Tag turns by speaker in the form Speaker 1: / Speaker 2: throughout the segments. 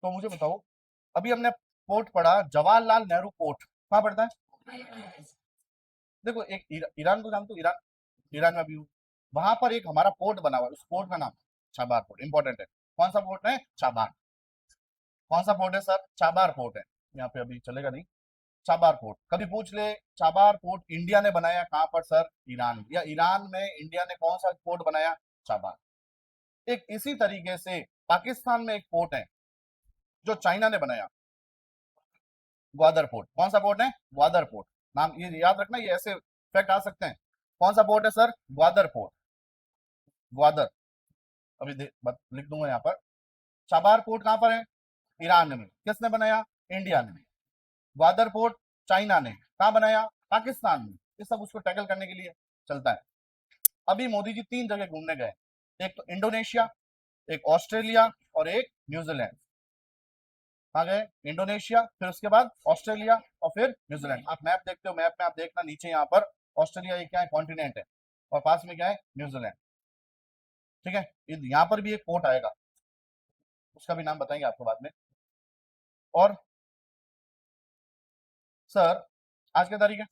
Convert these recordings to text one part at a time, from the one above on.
Speaker 1: तो मुझे बताओ, अभी हमने पोर्ट पढ़ा जवाहरलाल नेहरू पोर्ट, कहाँ पड़ता है? देखो एक ईरान को जानते हो, ईरान, ईरान में भी हूँ। वहां पर एक हमारा पोर्ट बना हुआ है, उस पोर्ट का नाम चाबार पोर्ट, इंपॉर्टेंट है। कौन सा पोर्ट है? चाबार। कौन सा पोर्ट है सर? चाबार पोर्ट है। यहाँ पे अभी चलेगा नहीं। चाबार पोर्ट कभी पूछ ले, चाबार पोर्ट इंडिया ने बनाया कहाँ पर सर? ईरान में। या ईरान में इंडिया ने कौन सा पोर्ट बनाया? चाबार। एक इसी तरीके से पाकिस्तान में एक पोर्ट है जो चाइना ने बनाया, ग्वादर पोर्ट। कौन सा पोर्ट है? ग्वादर पोर्ट। नाम ये याद रखना, ये ऐसे फैक्ट आ सकते हैं। कौन सा पोर्ट है सर? ग्वादर पोर्ट। ग्वादर, अभी लिख दूंगा यहाँ पर। चाबार पोर्ट कहाँ पर है? ईरान में। किसने बनाया? इंडिया ने। ग्वादर पोर्ट चाइना ने। कहाँ बनाया? पाकिस्तान में। ये सब उसको टैकल करने के लिए चलता है। अभी मोदी जी 3 जगह घूमने गए, एक तो इंडोनेशिया, एक ऑस्ट्रेलिया और एक न्यूजीलैंड। कहाँ गए? इंडोनेशिया, फिर उसके बाद ऑस्ट्रेलिया और फिर न्यूजीलैंड। आप मैप देखते हो, मैप में आप देखना नीचे यहाँ पर ऑस्ट्रेलिया ये क्या है? कॉन्टिनेंट है। और पास में क्या है? न्यूजीलैंड। ठीक है, यहाँ पर भी एक पोर्ट आएगा, उसका भी नाम बताएंगे आपको बाद में। और सर आज क्या तारीख है?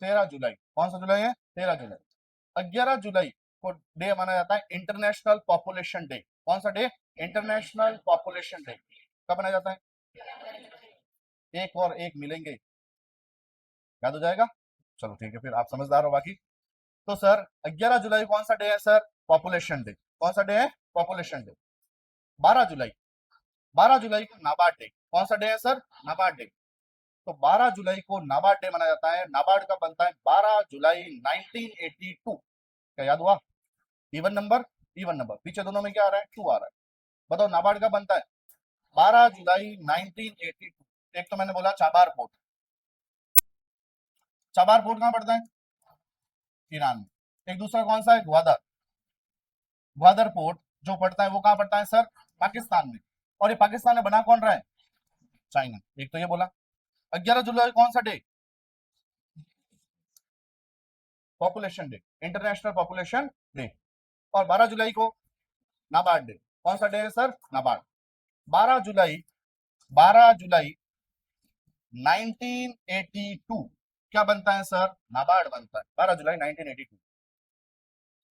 Speaker 1: 13 जुलाई। कौन सा जुलाई है? 13 जुलाई। 11 जुलाई को डे माना जाता है इंटरनेशनल पॉपुलेशन डे। कौन सा डे? International population day. कब मनाया जाता है? एक और एक मिलेंगे, याद हो जाएगा। चलो ठीक है, फिर आप समझदार हो बाकी। तो सर 11 जुलाई कौन सा डे है सर? Population day. कौन सा डे है? Population day. 12 जुलाई, 12 जुलाई को नाबार्ड डे। कौन सा डे है सर? नाबार्ड डे। तो 12 जुलाई को नाबार्ड डे मनाया जाता है। नाबार्ड का बनता है 12 जुलाई 1982। क्या याद हुआ? इवन नंबर, इवन नंबर, पीछे दोनों में क्या आ रहा है? 2 आ रहा है। बताओ नाबार्ड का बनता है 12 जुलाई 1982। एक तो मैंने बोला चाबार पोर्ट। चाबार पोर्ट कहाँ पड़ता है? ईरान में। एक दूसरा कौन सा है? ग्वादर। ग्वादर पोर्ट जो पड़ता है वो कहाँ पड़ता है सर? पाकिस्तान में। और ये पाकिस्तान में बना कौन रहा है? चाइना। एक तो ये बोला। 11 जुलाई कौन सा day? Population day, international population day. और 12 जुलाई को नाबार्ड डे। कौन सा डे है सर? नाबार्ड। 12 जुलाई, 12 जुलाई 1982 क्या बनता है सर? नाबार्ड बनता है। 12 जुलाई 1982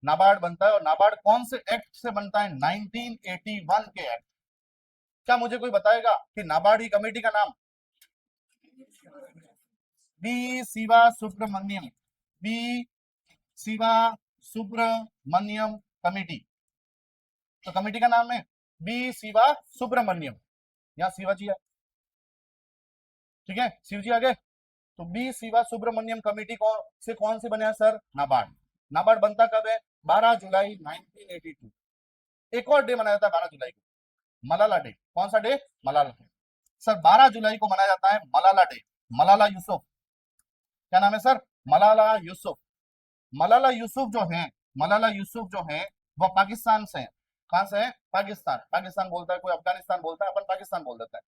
Speaker 1: नाबार्ड बनता है। और नाबार्ड कौन से एक्ट से बनता है? 1981 के एक्ट। क्या मुझे कोई बताएगा कि नाबार्ड की कमेटी का नाम? B Shiva Subramanyam. B Shiva Subramanyam committee. तो कमेटी का नाम है बी शिवा सुब्रमण्यम। यहाँ शिवा जी है, ठीक है, शिव जी आगे। तो बी शिवा सुब्रमण्यम कमेटी कौन से बने हैं सर? नाबार्ड। नाबार्ड बनता कब है? 12 जुलाई 1982। एक और डे मनाया जाता है 12 जुलाई को, मलाला डे। कौन सा डे? मलाला डे। सर 12 जुलाई को मनाया जाता है मलाला डे। मलाला यूसुफ। क्या नाम है सर? मलाला यूसुफ। मलाला यूसुफ जो है, मलाला यूसुफ जो है वो पाकिस्तान से है। कहां से है? पाकिस्तान। पाकिस्तान बोलता है कोई, अफगानिस्तान बोलता है, अपन पाकिस्तान बोल देता है।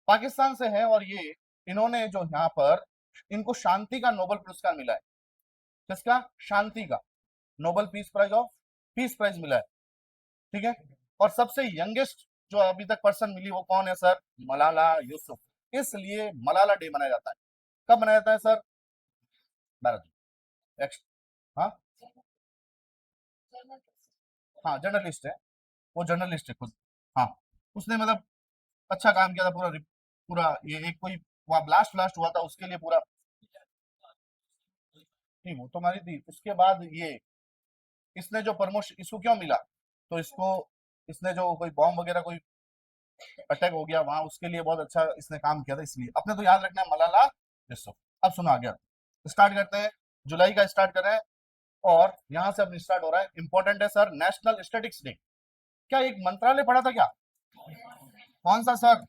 Speaker 1: पाकिस्तान से है। और ये इन्होंने जो यहाँ पर, इनको शांति का नोबेल पुरस्कार मिला है। किसका? शांति का। Nobel peace prize of, peace prize मिला है। ठीक है। और सबसे यंगेस्ट जो अभी तक पर्सन मिली वो कौन है सर? मलाला यूसुफ। इसलिए मलाला डे मनाया जाता है। कब मनाया जाता है सर? 12 जून। हाँ, हाँ जर्नलिस्ट है, वो जर्नलिस्ट है खुद। हाँ, उसने मतलब अच्छा काम किया था। पूरा पूरा ये एक कोई वहाँ ब्लास्ट ब्लास्ट हुआ था उसके लिए पूरा। नहीं वो तो मारी थी, उसके बाद ये इसने जो प्रमोशन इसको क्यों मिला? तो इसको, इसने जो कोई बॉम्ब वगैरह कोई अटैक हो गया वहां, उसके लिए बहुत अच्छा इसने काम किया था। इसलिए अपने तो याद रखना है मलाला यूसुफ। अब सुनो आगे स्टार्ट करते हैं। जुलाई का स्टार्ट कर रहे हैं और यहाँ से अब स्टार्ट हो रहा है। इंपॉर्टेंट है सर, नेशनल स्टैटिक्स डे। क्या एक मंत्रालय पढ़ा था क्या? कौन सा सर?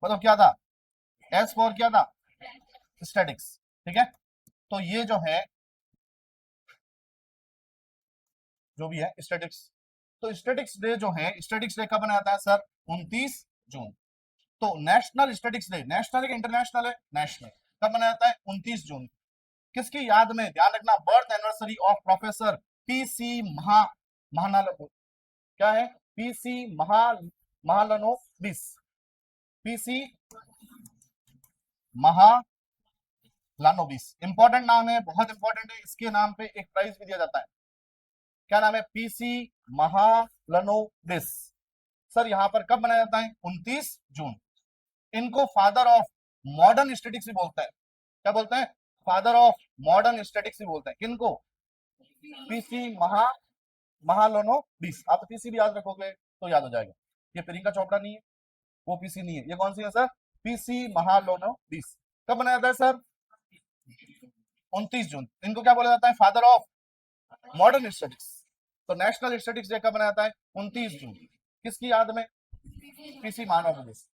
Speaker 1: मतलब क्या था? एस फॉर क्या था? स्टैटिक्स। ठीक है। तो ये जो है, जो भी है स्टैटिक्स, तो स्टैटिक्स डे जो है, स्टैटिक्स डे कब मनाया जाता है सर? 29 जून। तो नेशनल स्टैटिक्स डे, नेशनल है कि इंटरनेशनल है? नेशनल। कब मनाया जाता है? 29 जून। किसकी याद में? ध्यान रखना, birth anniversary of professor P C महानाल। क्या है? PC Mahalanobis, PC Mahalanobis, important नाम है, बहुत इंपॉर्टेंट है। इसके नाम पे एक प्राइज भी दिया जाता है। क्या नाम है? पीसी महालनोबिस। सर यहाँ पर कब मनाया जाता है? 29 जून। इनको फादर ऑफ मॉडर्न स्टैटिक्स भी बोलते हैं। क्या बोलते हैं? फादर ऑफ मॉडर्न स्टैटिक्स भी बोलते हैं। किनको? पीसी महालनोबिस। आप पीसी भी याद रखोगे तो याद हो जाएगा। ये प्रियंका चोपड़ा नहीं है, वो पीसी नहीं है। ये कौन सी है सर? पीसी महालनोबिस। कब बनाया जाता है सर? 29 जून। इनको क्या बोला जाता है? Father of modern statics. तो नेशनल स्टैटिक्स डे कब बनाया जाता है? 29 जून। किसकी याद में? पीसी महालनोबिस।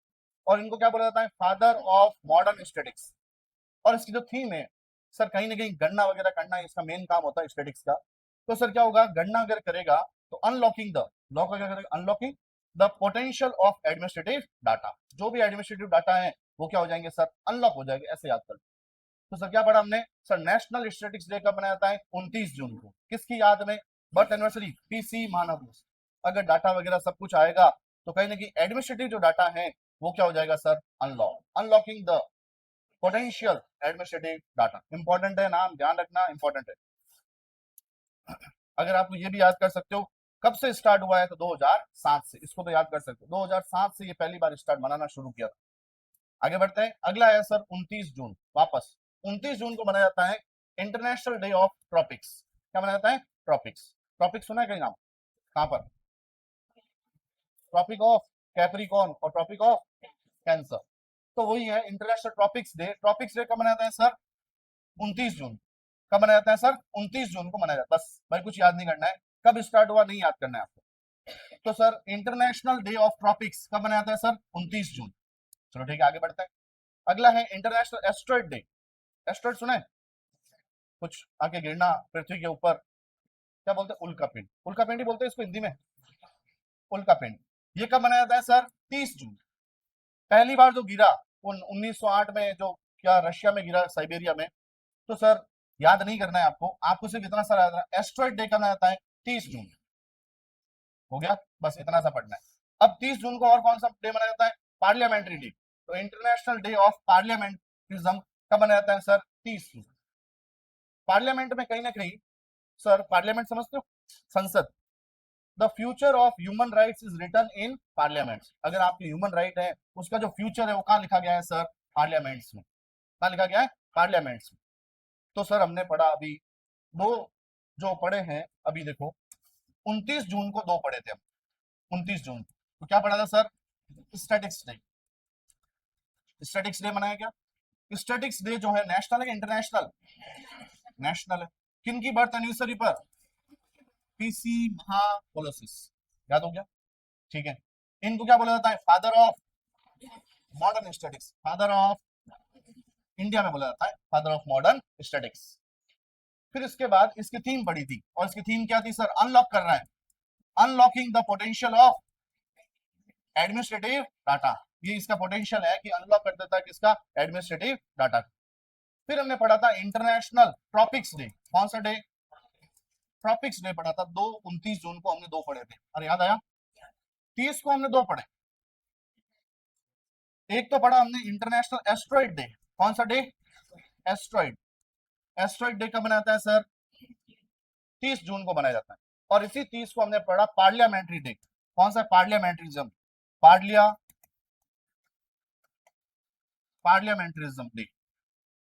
Speaker 1: और इनको क्या बोला जाता है? Father of modern statics. और इसकी जो थीम है सर, कहीं ना कहीं गणना वगैरह करना इसका मेन काम होता है स्टैटिक्स का। तो सर क्या होगा? गणना अगर करेगा तो अनलॉकिंग द, लॉक अगर करेगा, unlocking the potential of administrative data. जो भी एडमिनिस्ट्रेटिव डाटा है वो क्या हो जाएंगे सर? अनलॉक हो जाएंगे। ऐसे याद कर। तो सर क्या पढ़ा हमने? सर नेशनल स्टैटिक्स डे कब मनाया जाता है? 29 जून को। किसकी याद में? Birth anniversary PC Mahalanobis. अगर डाटा वगैरह सब कुछ आएगा तो कहीं ना कहीं एडमिनिस्ट्रेटिव जो डाटा है वो क्या हो जाएगा sir? Unlock. Unlocking the potential administrative data. Important है, नाम ध्यान रखना इंपॉर्टेंट है। अगर आप ये भी याद कर सकते हो कब से स्टार्ट हुआ है तो 2007 से। इसको तो याद कर सकते हो, 2007 से ये पहली बार स्टार्ट मनाना शुरू किया था। आगे बढ़ते हैं। अगला है सर 29 जून। वापस 29 जून को मनाया जाता है इंटरनेशनल डे ऑफ ट्रॉपिक्स। क्या मनाया जाता है? ट्रॉपिक्स। ट्रॉपिक्स सुना है कहीं नाम? कहां पर? ट्रॉपिक ऑफ कैप्रिकॉर्न और ट्रॉपिक ऑफ कैंसर। तो वही है international tropics day. Tropics day कब मनाया जाता है सर? 29 जून। कब मनाया जाता है सर? 29 जून को मनाया जाता है। बस भाई कुछ याद नहीं करना है, कब स्टार्ट हुआ नहीं याद करना है आपको। तो sir international day of tropics कब मनाया जाता है सर? 29 जून। चलो ठीक है, आगे बढ़ते हैं। अगला है इंटरनेशनल एस्ट्रॉइड डे। एस्ट्रॉइड सुना है? कुछ आके गिरना पृथ्वी के ऊपर। क्या बोलते हैं? उल्का पिंड। उल्का पिंड ही बोलते हैं इसको हिंदी में, उल्का पिंड। ये कब मनाया जाता है सर? 30 जून। पहली बार जो गिरा 1908 में, जो क्या रशिया में गिरा, साइबेरिया में। तो सर याद नहीं करना है आपको, आपको सिर्फ इतना सा याद रखना, एस्ट्रॉइड डे कब आता है? 30 जून। हो गया, बस इतना सा पढ़ना है। अब 30 जून को और कौन सा डे मनाया जाता है? Parliamentary day. तो इंटरनेशनल डे ऑफ पार्लियामेंट्रिज्म कब मनाया जाता है सर? 30 जून। पार्लियामेंट में कहीं ना कहीं सर, पार्लियामेंट समझते हो? संसद। The future of human rights is written in parliament. अगर आपके ह्यूमन राइट है उसका जो फ्यूचर है वो कहाँ लिखा गया है सर? पार्लियामेंट्स में। कहाँ लिखा गया है? पार्लियामेंट्स में। तो सर हमने पढ़ा अभी दो, जो पढ़े हैं अभी देखो, 29 जून को दो पढ़े थे हम। 29 जून तो क्या पढ़ा था sir? Statics day. Statics day मनाया क्या? स्टैटिक्स डे जो है नेशनल है इंटरनेशनल? नेशनल है। किन की बर्थ एनिवर्सरी पर? पीसी महापोलोसिस। याद हो गया? ठीक है। इनको क्या बोला जाता है? Father of modern statics. Father of, India में बोला जाता है फादर ऑफ मॉडर्न स्टैटिक्स। फिर इसके बाद इसकी थीम पढ़ी थी, और इसकी थीम क्या थी सर? अनलॉक कर रहा है, unlocking the potential of administrative data. ये इसका पोटेंशियल है कि अनलॉक कर देता है किसका? Administrative data. फिर हमने पढ़ा था इंटरनेशनल ट्रॉपिक्स डे। कौन सा डे? ट्रॉपिक्स डे पढ़ा था दो, 29 जून को हमने दो पढ़े थे। अरे याद आया? 30 को हमने दो पढ़े। एक तो पढ़ा हमने इंटरनेशनल एस्ट्रॉइड डे। कौन सा डे? एस्ट्रॉइड। एस्ट्रॉइड डे कब मनाता है सर? 30 जून को मनाया जाता है। और इसी 30 को हमने पढ़ा पार्लियामेंट्री डे। कौन सा? पार्लियामेंट्रिज्म। पार्लियामेंट्रिज्म डे।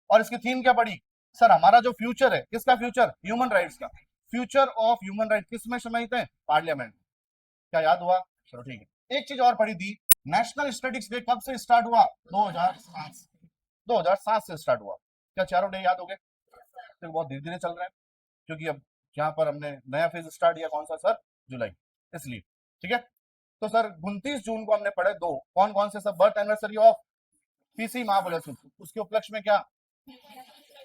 Speaker 1: और इसकी थीम क्या पड़ी सर? हमारा जो फ्यूचर है, किसका फ्यूचर? ह्यूमन राइट्स का। फ्यूचर ऑफ ह्यूमन राइट किस में समाहित है? पार्लियामेंट। क्या याद हुआ? चलो ठीक है। एक चीज और पढ़ी थी, नेशनल स्टैटिक्स डे कब से स्टार्ट हुआ? 2007 से। 2007 से स्टार्ट हुआ। क्या चारों डे याद हो गए? तो बहुत धीरे धीरे चल रहे हैं, क्योंकि अब यहाँ पर हमने नया फेज स्टार्ट किया। कौन सा सर? जुलाई, इसलिए। ठीक है। तो सर 29 जून को हमने पढ़े दो, कौन कौन से सब? Birth anniversary of PC Mahabaleshwar, उसके उपलक्ष्य में क्या?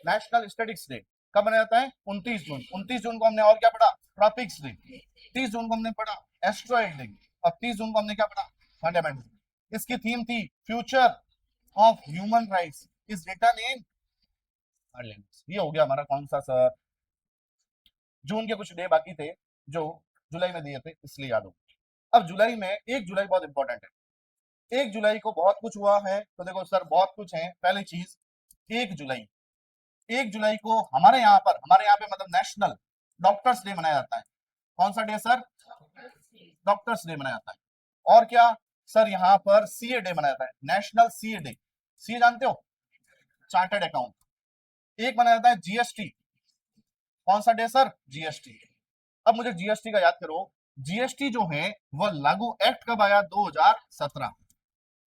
Speaker 1: National statics day. कब मनाया जाता है? 29 जून। 29 जून को हमने और क्या पढ़ा? Tropics day. 30 जून को हमने पढ़ा एस्ट्रॉइड डे। और 30 जून को हमने क्या पढ़ा? फंडामेंटल। इसकी थीम थी future of human rights is written in parliament. ये हो गया हमारा कौन सा सर? जून के कुछ डे बाकी थे जो जुलाई में दिए थे, इसलिए याद हो। अब जुलाई में 1 जुलाई बहुत इंपॉर्टेंट है। 1 जुलाई को बहुत कुछ हुआ है, तो देखो सर बहुत कुछ है। पहली चीज 1 जुलाई, 1 जुलाई को हमारे यहाँ पे मतलब नेशनल डॉक्टर्स डे मनाया जाता है। कौन सा डे सर? डॉक्टर्स डे मनाया जाता है। और क्या सर, यहाँ पर सीए डे मनाया जाता है, नेशनल सीए डे। सीए जानते हो? Chartered account. एक मनाया जाता है जीएसटी। कौन सा डे सर? जीएसटी। अब मुझे जीएसटी का याद करो। जीएसटी जो है वह लागू एक्ट कब आया? 2017।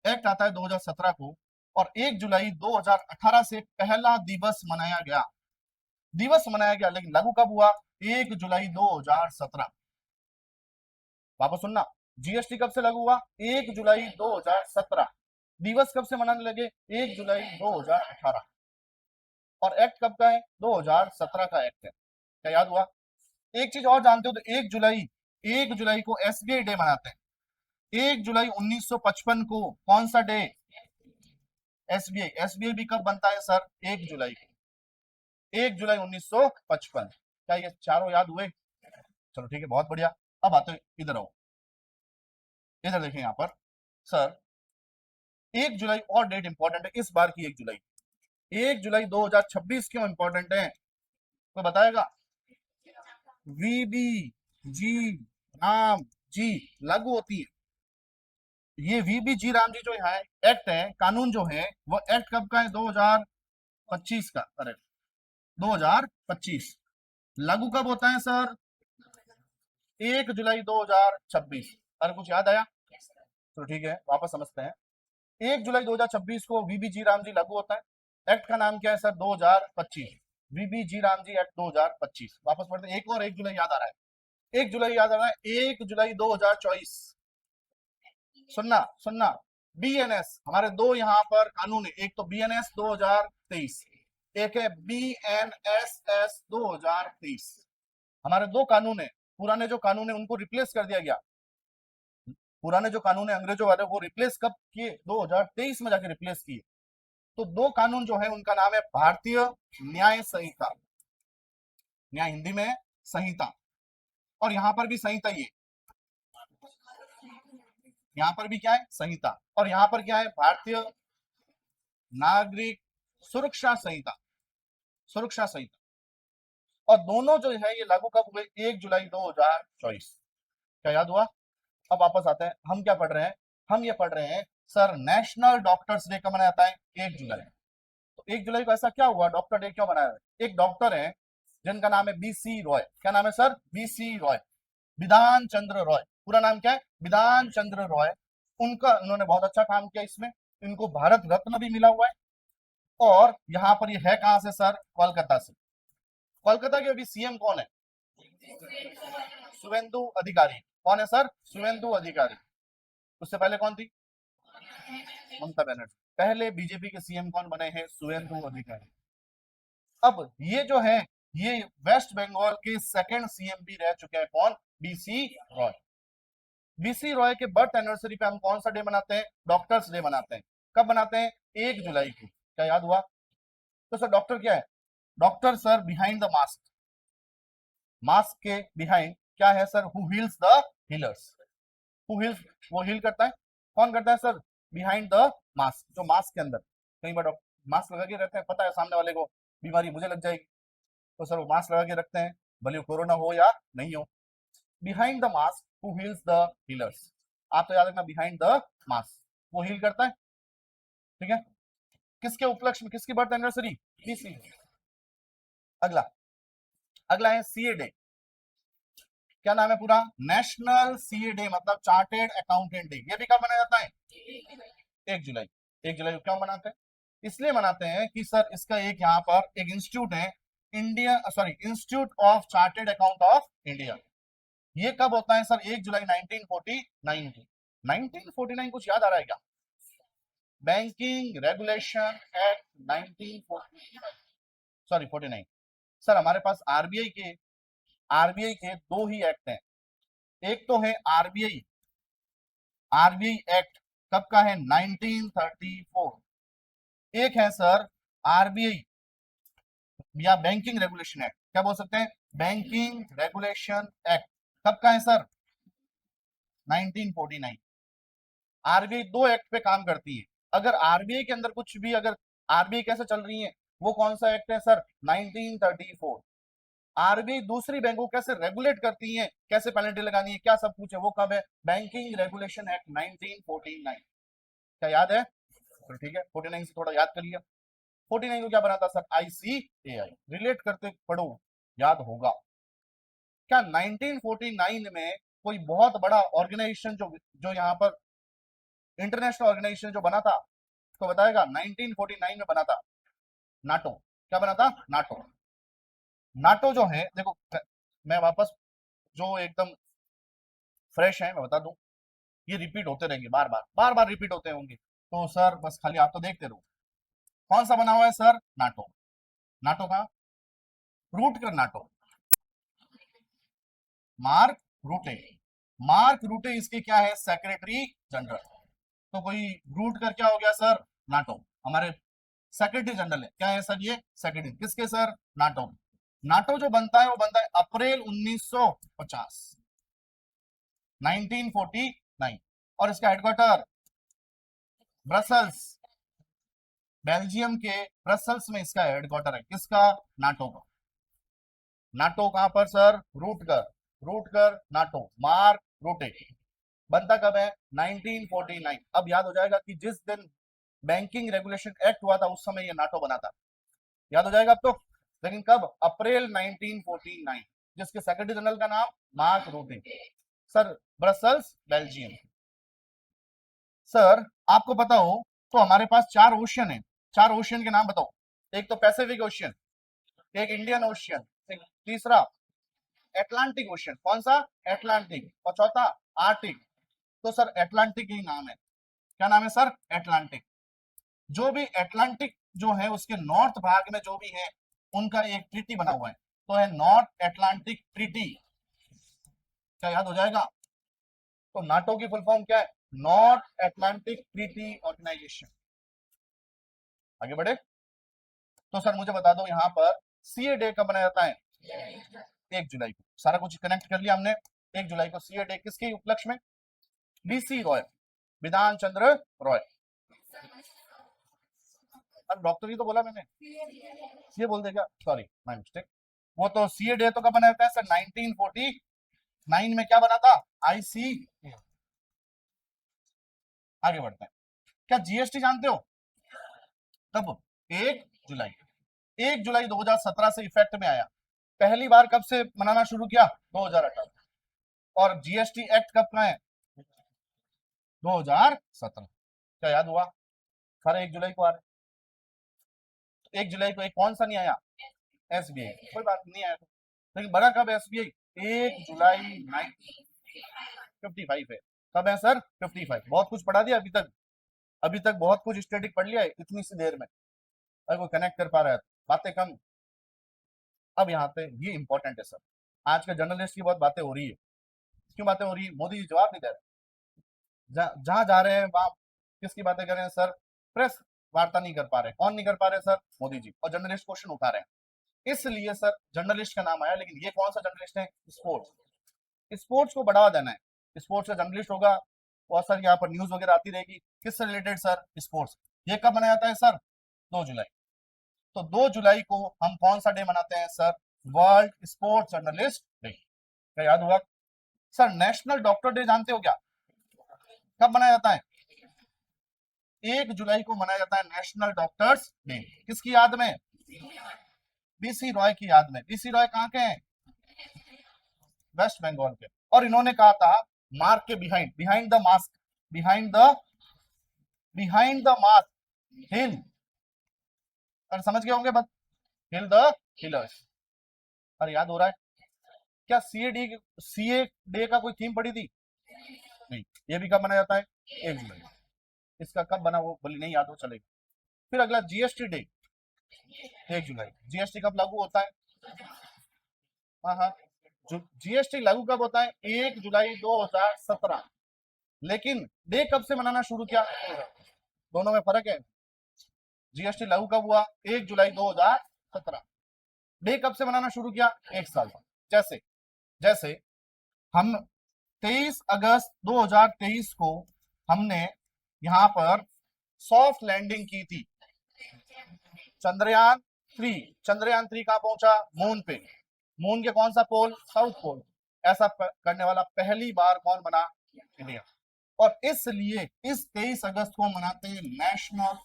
Speaker 1: एक्ट आता है 2017 को, और 1 जुलाई 2018 से पहला दिवस मनाया गया। लेकिन लागू कब हुआ? 1 जुलाई 2017। वापस सुनना, जीएसटी कब से लागू हुआ? 1 जुलाई 2017। दिवस कब से मनाने लगे? 1 जुलाई 2018। और एक्ट कब का है? 2017 का एक्ट है। क्या याद हुआ? एक चीज और जानते हो तो 1 जुलाई को एसबीआई डे मनाते हैं। 1 जुलाई 1955 को कौन सा डे? एसबीआई भी कब बनता है सर? 1 जुलाई को, 1 जुलाई 1955। क्या ये चारों याद हुए? चलो ठीक है, बहुत बढ़िया। अब आते हैं, इधर आओ, इधर देखें यहाँ पर सर। 1 जुलाई और डेट इंपॉर्टेंट है इस बार की। 1 जुलाई, 1 जुलाई 2026 क्यों इंपॉर्टेंट है? तो बताएगा? वीबी जी राम जी लागू होती है। ये वीबी जी राम जी जो यहाँ एक्ट है, कानून जो है, वो एक्ट कब का है? 2025 का। अरे 2025। लागू कब होता है सर? 1 जुलाई 2026। अरे कुछ याद आया? तो ठीक है, वापस समझते हैं। 1 जुलाई 2026 को वीबी जी राम जी लागू होता है। एक्ट का नाम क्या है सर? 2025। वीबी जी राम जी एक्ट 2025। वापस पढ़ते हैं। एक और 1 जुलाई याद आ रहा है, 1 जुलाई याद आ रहा है, 1 जुलाई 2024। सुनना सुनना, बीएनएस, हमारे दो यहाँ पर कानून है। एक तो बीएनएस 2023, एक है बीएनएसएस 2023। हमारे दो कानून है। पुराने जो कानून है उनको रिप्लेस कर दिया गया। पुराने जो कानून है अंग्रेजों वाले, वो रिप्लेस कब किए? 2023 में जाके रिप्लेस किए। तो दो कानून जो है उनका नाम है भारतीय न्याय संहिता, न्याय हिंदी में संहिता, और यहां पर भी संहिता ही है। यहाँ पर भी क्या है? संहिता। और यहाँ पर क्या है? भारतीय नागरिक सुरक्षा संहिता, सुरक्षा संहिता। और दोनों जो है ये लागू कब हुए? 1 जुलाई 2024। क्या याद हुआ? अब वापस आते हैं, हम क्या पढ़ रहे हैं? हम ये पढ़ रहे हैं सर, नेशनल डॉक्टर्स डे कब मनाया जाता है? 1 जुलाई। तो 1 जुलाई को ऐसा क्या हुआ? डॉक्टर डे क्यों मनाया? एक डॉक्टर है जिनका नाम है बीसी रॉय। क्या नाम है सर? बीसी रॉय, विधान चंद्र रॉय। पूरा नाम क्या है? विधान चंद्र रॉय। उनका, उन्होंने बहुत अच्छा काम किया इसमें। इनको भारत रत्न भी मिला हुआ है। और यहाँ पर ये है कहां से सर? कोलकाता से। कोलकाता के अभी सीएम कौन है? शुभेंदु अधिकारी। कौन है सर? शुभेंदु अधिकारी। उससे पहले कौन थी? ममता बनर्जी। पहले बीजेपी के सीएम कौन बने हैं? शुभेंदु अधिकारी। अब ये जो है, ये वेस्ट बंगाल के सेकंड सीएम भी रह चुके हैं। कौन? बीसी रॉय। बीसी रॉय के बर्थ एनिवर्सरी पे हम कौन सा डे मनाते हैं? डॉक्टर्स डे मनाते हैं। कब मनाते हैं? 1 जुलाई को। क्या याद हुआ? तो सर डॉक्टर क्या है? Doctor sir behind the mask, mask के बिहाइंड क्या है sir? Who heels the healers. Who heels, वो हील करता है। कौन करता है सर? बिहाइंड द मास्क, जो मास्क के अंदर। कई बार डॉक्टर मास्क लगा के रहते हैं, पता है सामने वाले को बीमारी मुझे लग जाएगी, तो सर वो मास्क लगा के रखते हैं, भले कोरोना हो या नहीं हो। Behind the mask who heels the healers. आप तो याद रखना, बिहाइंड द मास्क, वो हील करता है। ठीक है? किसके उपलक्ष्य में? किसकी बर्थ एनिवर्सरी? बीसी। अगला, अगला है सीए डे। क्या नाम है पूरा? नेशनल सीए डे, मतलब चार्टेड अकाउंटेंट डे। ये भी कब मनाया जाता है? 1 जुलाई। 1 जुलाई को क्यों मनाते हैं? इसलिए मनाते हैं कि सर इसका एक यहाँ पर एक इंस्टीट्यूट है, India, sorry, institute of chartered account of India. ये कब होता है सर? 1 जुलाई 1949 को। 1949 कुछ याद आ रहा है क्या? Banking regulation act 1949, sorry 49। Sir हमारे पास आरबीआई के दो ही एक्ट हैं। एक तो है आरबीआई, आरबीआई एक्ट कब का है? 1934। एक है सर आरबीआई या बैंकिंग रेगुलेशन एक्ट। क्या बोल सकते हैं? बैंकिंग रेगुलेशन एक्ट कब का है सर? 1949। आरबीआई दो एक्ट पे काम करती है। अगर आरबीआई के अंदर कुछ भी, अगर आरबीआई कैसे चल रही है, वो कौन सा एक्ट है सर? 1934। आरबीआई दूसरी बैंकों को कैसे रेगुलेट करती है, कैसे पेनल्टी लगानी है, क्या सब कुछ है, वो कब है? Banking regulation act 1949। क्या याद है? तो ठीक है, 49 से थोड़ा याद कर लिया। 49 को क्या बना था सर? आईसीएआई। रिलेट करते पढ़ो, याद होगा। क्या 1949 में कोई बहुत बड़ा ऑर्गेनाइजेशन जो जो यहाँ पर इंटरनेशनल ऑर्गेनाइजेशन जो बना था, तो बताएगा? 1949 में बना था नाटो। क्या बना था? नाटो। नाटो जो है, देखो मैं वापस, जो एकदम फ्रेश है मैं बता दूं, ये रिपीट होते रहेंगे, बार बार रिपीट होते होंगे, तो सर बस खाली आप तो देखते रहो। कौन सा बना हुआ है सर? नाटो। नाटो का रूट कर, नाटो, मार्क रूटे। मार्क रूटे इसके क्या है? Secretary general. तो कोई रूट कर क्या हो गया सर? नाटो। हमारे सेक्रेटरी जनरल है, क्या है सर? ये सेक्रेटरी किसके सर? नाटो। नाटो जो बनता है वो बनता है अप्रैल 1950, 1949। और इसका हेडक्वार्टर ब्रसल्स, बेल्जियम के ब्रसल्स में इसका हेडक्वार्टर है। किसका? नाटो का। नाटो कहां पर सर? रूट कर, रूट कर नाटो, मार्क रूटे। बनता कब है? 1949। अब याद हो जाएगा कि जिस दिन बैंकिंग रेगुलेशन एक्ट हुआ था उस समय ये नाटो बना था। याद हो जाएगा अब तो। लेकिन कब? अप्रैल 1949। जिसके सेक्रेटरी जनरल का नाम mark रूटे। Sir Brussels, Belgium. Sir आपको पता हो तो हमारे पास चार ओशियन है। चार ओशियन के नाम बताओ। एक तो पैसिफिक ओशियन, एक इंडियन ओशियन, एक तीसरा एटलांटिक ओशियन। कौन सा? एटलांटिक। और चौथा आर्टिक। तो सर एटलांटिक ही नाम है। क्या नाम है सर? एटलांटिक। जो भी एटलांटिक जो है उसके नॉर्थ भाग में जो भी है उनका एक ट्रीटी बना हुआ है, तो है नॉर्थ एटलांटिक ट्रीटी। क्या याद हो जाएगा? तो नाटो की फुल फॉर्म क्या है? North Atlantic Treaty Organisation. आगे बढ़े तो सर मुझे बता दो, यहाँ पर सीए डे कब मनाया जाता है? 1 जुलाई को। सारा कुछ कनेक्ट कर लिया हमने। 1 जुलाई को सीए डे किसके उपलक्ष्य में? बीसी रॉय, विधान चंद्र रॉय। अब डॉक्टर ही तो बोला मैंने, सीए बोल देगा, सॉरी माय मिस्टेक। वो तो सीए डे तो कब मनाया जाता है सर? 1949 में क्या बना था? आईसी। आगे बढ़ते हैं। क्या जीएसटी जानते हो? कब? 1 जुलाई। 1 जुलाई 2017 से इफेक्ट में आया। पहली बार कब से मनाना शुरू किया? 2018। और जीएसटी एक्ट कब का है? 2017। क्या याद हुआ? सारे 1 जुलाई को आ रहे। 1 जुलाई को एक कौन सा नहीं आया? एसबीआई। कोई बात नहीं आया, लेकिन बड़ा कब एसबीआई? 1 जुलाई 1955 है। कब है सर? 55। बहुत कुछ पढ़ा दिया अभी तक। अभी तक बहुत कुछ स्टैटिक पढ़ लिया है इतनी सी देर में। अगर कोई कनेक्ट कर पा रहा है तो बातें कम। अब यहाँ पे ये इंपॉर्टेंट है सर। आज के जर्नलिस्ट की बहुत बातें हो रही है। क्यों बातें हो रही है? मोदी जी जवाब नहीं दे रहे। जहां जा रहे हैं वहां किसकी बातें कर रहे हैं सर? प्रेस वार्ता नहीं कर पा रहे। कौन नहीं कर पा रहे सर? मोदी जी। और जर्नलिस्ट क्वेश्चन उठा रहे हैं, इसलिए सर जर्नलिस्ट का नाम आया। लेकिन ये कौन सा जर्नलिस्ट है? स्पोर्ट्स। स्पोर्ट्स को बढ़ावा देना है। स्पोर्ट्स का जर्नलिस्ट होगा और सर यहाँ पर न्यूज वगैरह आती रहेगी। किससे रिलेटेड सर? स्पोर्ट्स। ये कब मनाया जाता है सर? 2 जुलाई। तो 2 जुलाई को हम कौन सा डे मनाते हैं sir? World sports journalist day. क्या याद हुआ? सर नेशनल डॉक्टर डे जानते हो क्या? कब मनाया जाता है? 1 जुलाई को मनाया जाता है नेशनल डॉक्टर्स डे। किसकी याद में? बीसी रॉय की याद में। बीसी रॉय कहाँ के हैं? वेस्ट बंगाल के। और इन्होंने कहा था मार्क के behind, behind the mask, behind the behind the mask hill. और समझ गए होंगे बस, हिल द हिलर्स। और याद हो रहा है? क्या सीए डे का कोई थीम पड़ी थी? नहीं। ये भी कब मनाया जाता है? 1 जुलाई। इसका कब बना वो बोली नहीं याद हो, चलेगा। फिर अगला जीएसटी डे, 1 जुलाई। जीएसटी कब लागू होता है? हाँ हाँ, जीएसटी लागू कब होता है? 1 जुलाई 2017। लेकिन डे कब से मनाना शुरू किया? दोनों में फर्क है। जीएसटी लागू कब हुआ? 1 जुलाई 2017। डे कब से मनाना शुरू किया? 1 साल बाद। जैसे जैसे हम 23 अगस्त 2023 को हमने यहां पर सॉफ्ट लैंडिंग की थी। चंद्रयान 3, चंद्रयान 3 कहां पहुंचा? मून पे। मून के कौन सा पोल? South pole. ऐसा करने वाला पहली बार कौन बना? इंडिया। और इसलिए इस 23 अगस्त को मनाते हैं नेशनल।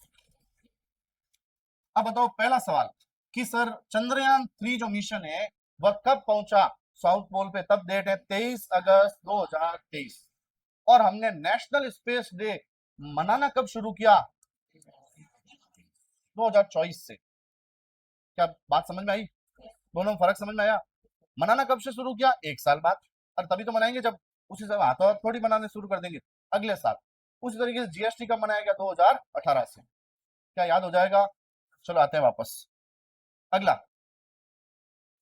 Speaker 1: अब बताओ पहला सवाल कि सर चंद्रयान 3 जो मिशन है वह कब पहुंचा साउथ पोल पे? तब डेट है 23 अगस्त 2023। और हमने नेशनल स्पेस डे मनाना कब शुरू किया? 2024 से। क्या बात समझ में आई? दोनों में फर्क समझ में आया? मनाना कब से शुरू किया? 1 साल बाद। और तभी तो मनाएंगे जब उसी समय हाथों हाथ थोड़ी मनाने शुरू कर देंगे अगले साल। उसी तरीके से जीएसटी कब मनाया गया? 2018 से। क्या याद हो जाएगा? चलो आते हैं वापस। अगला,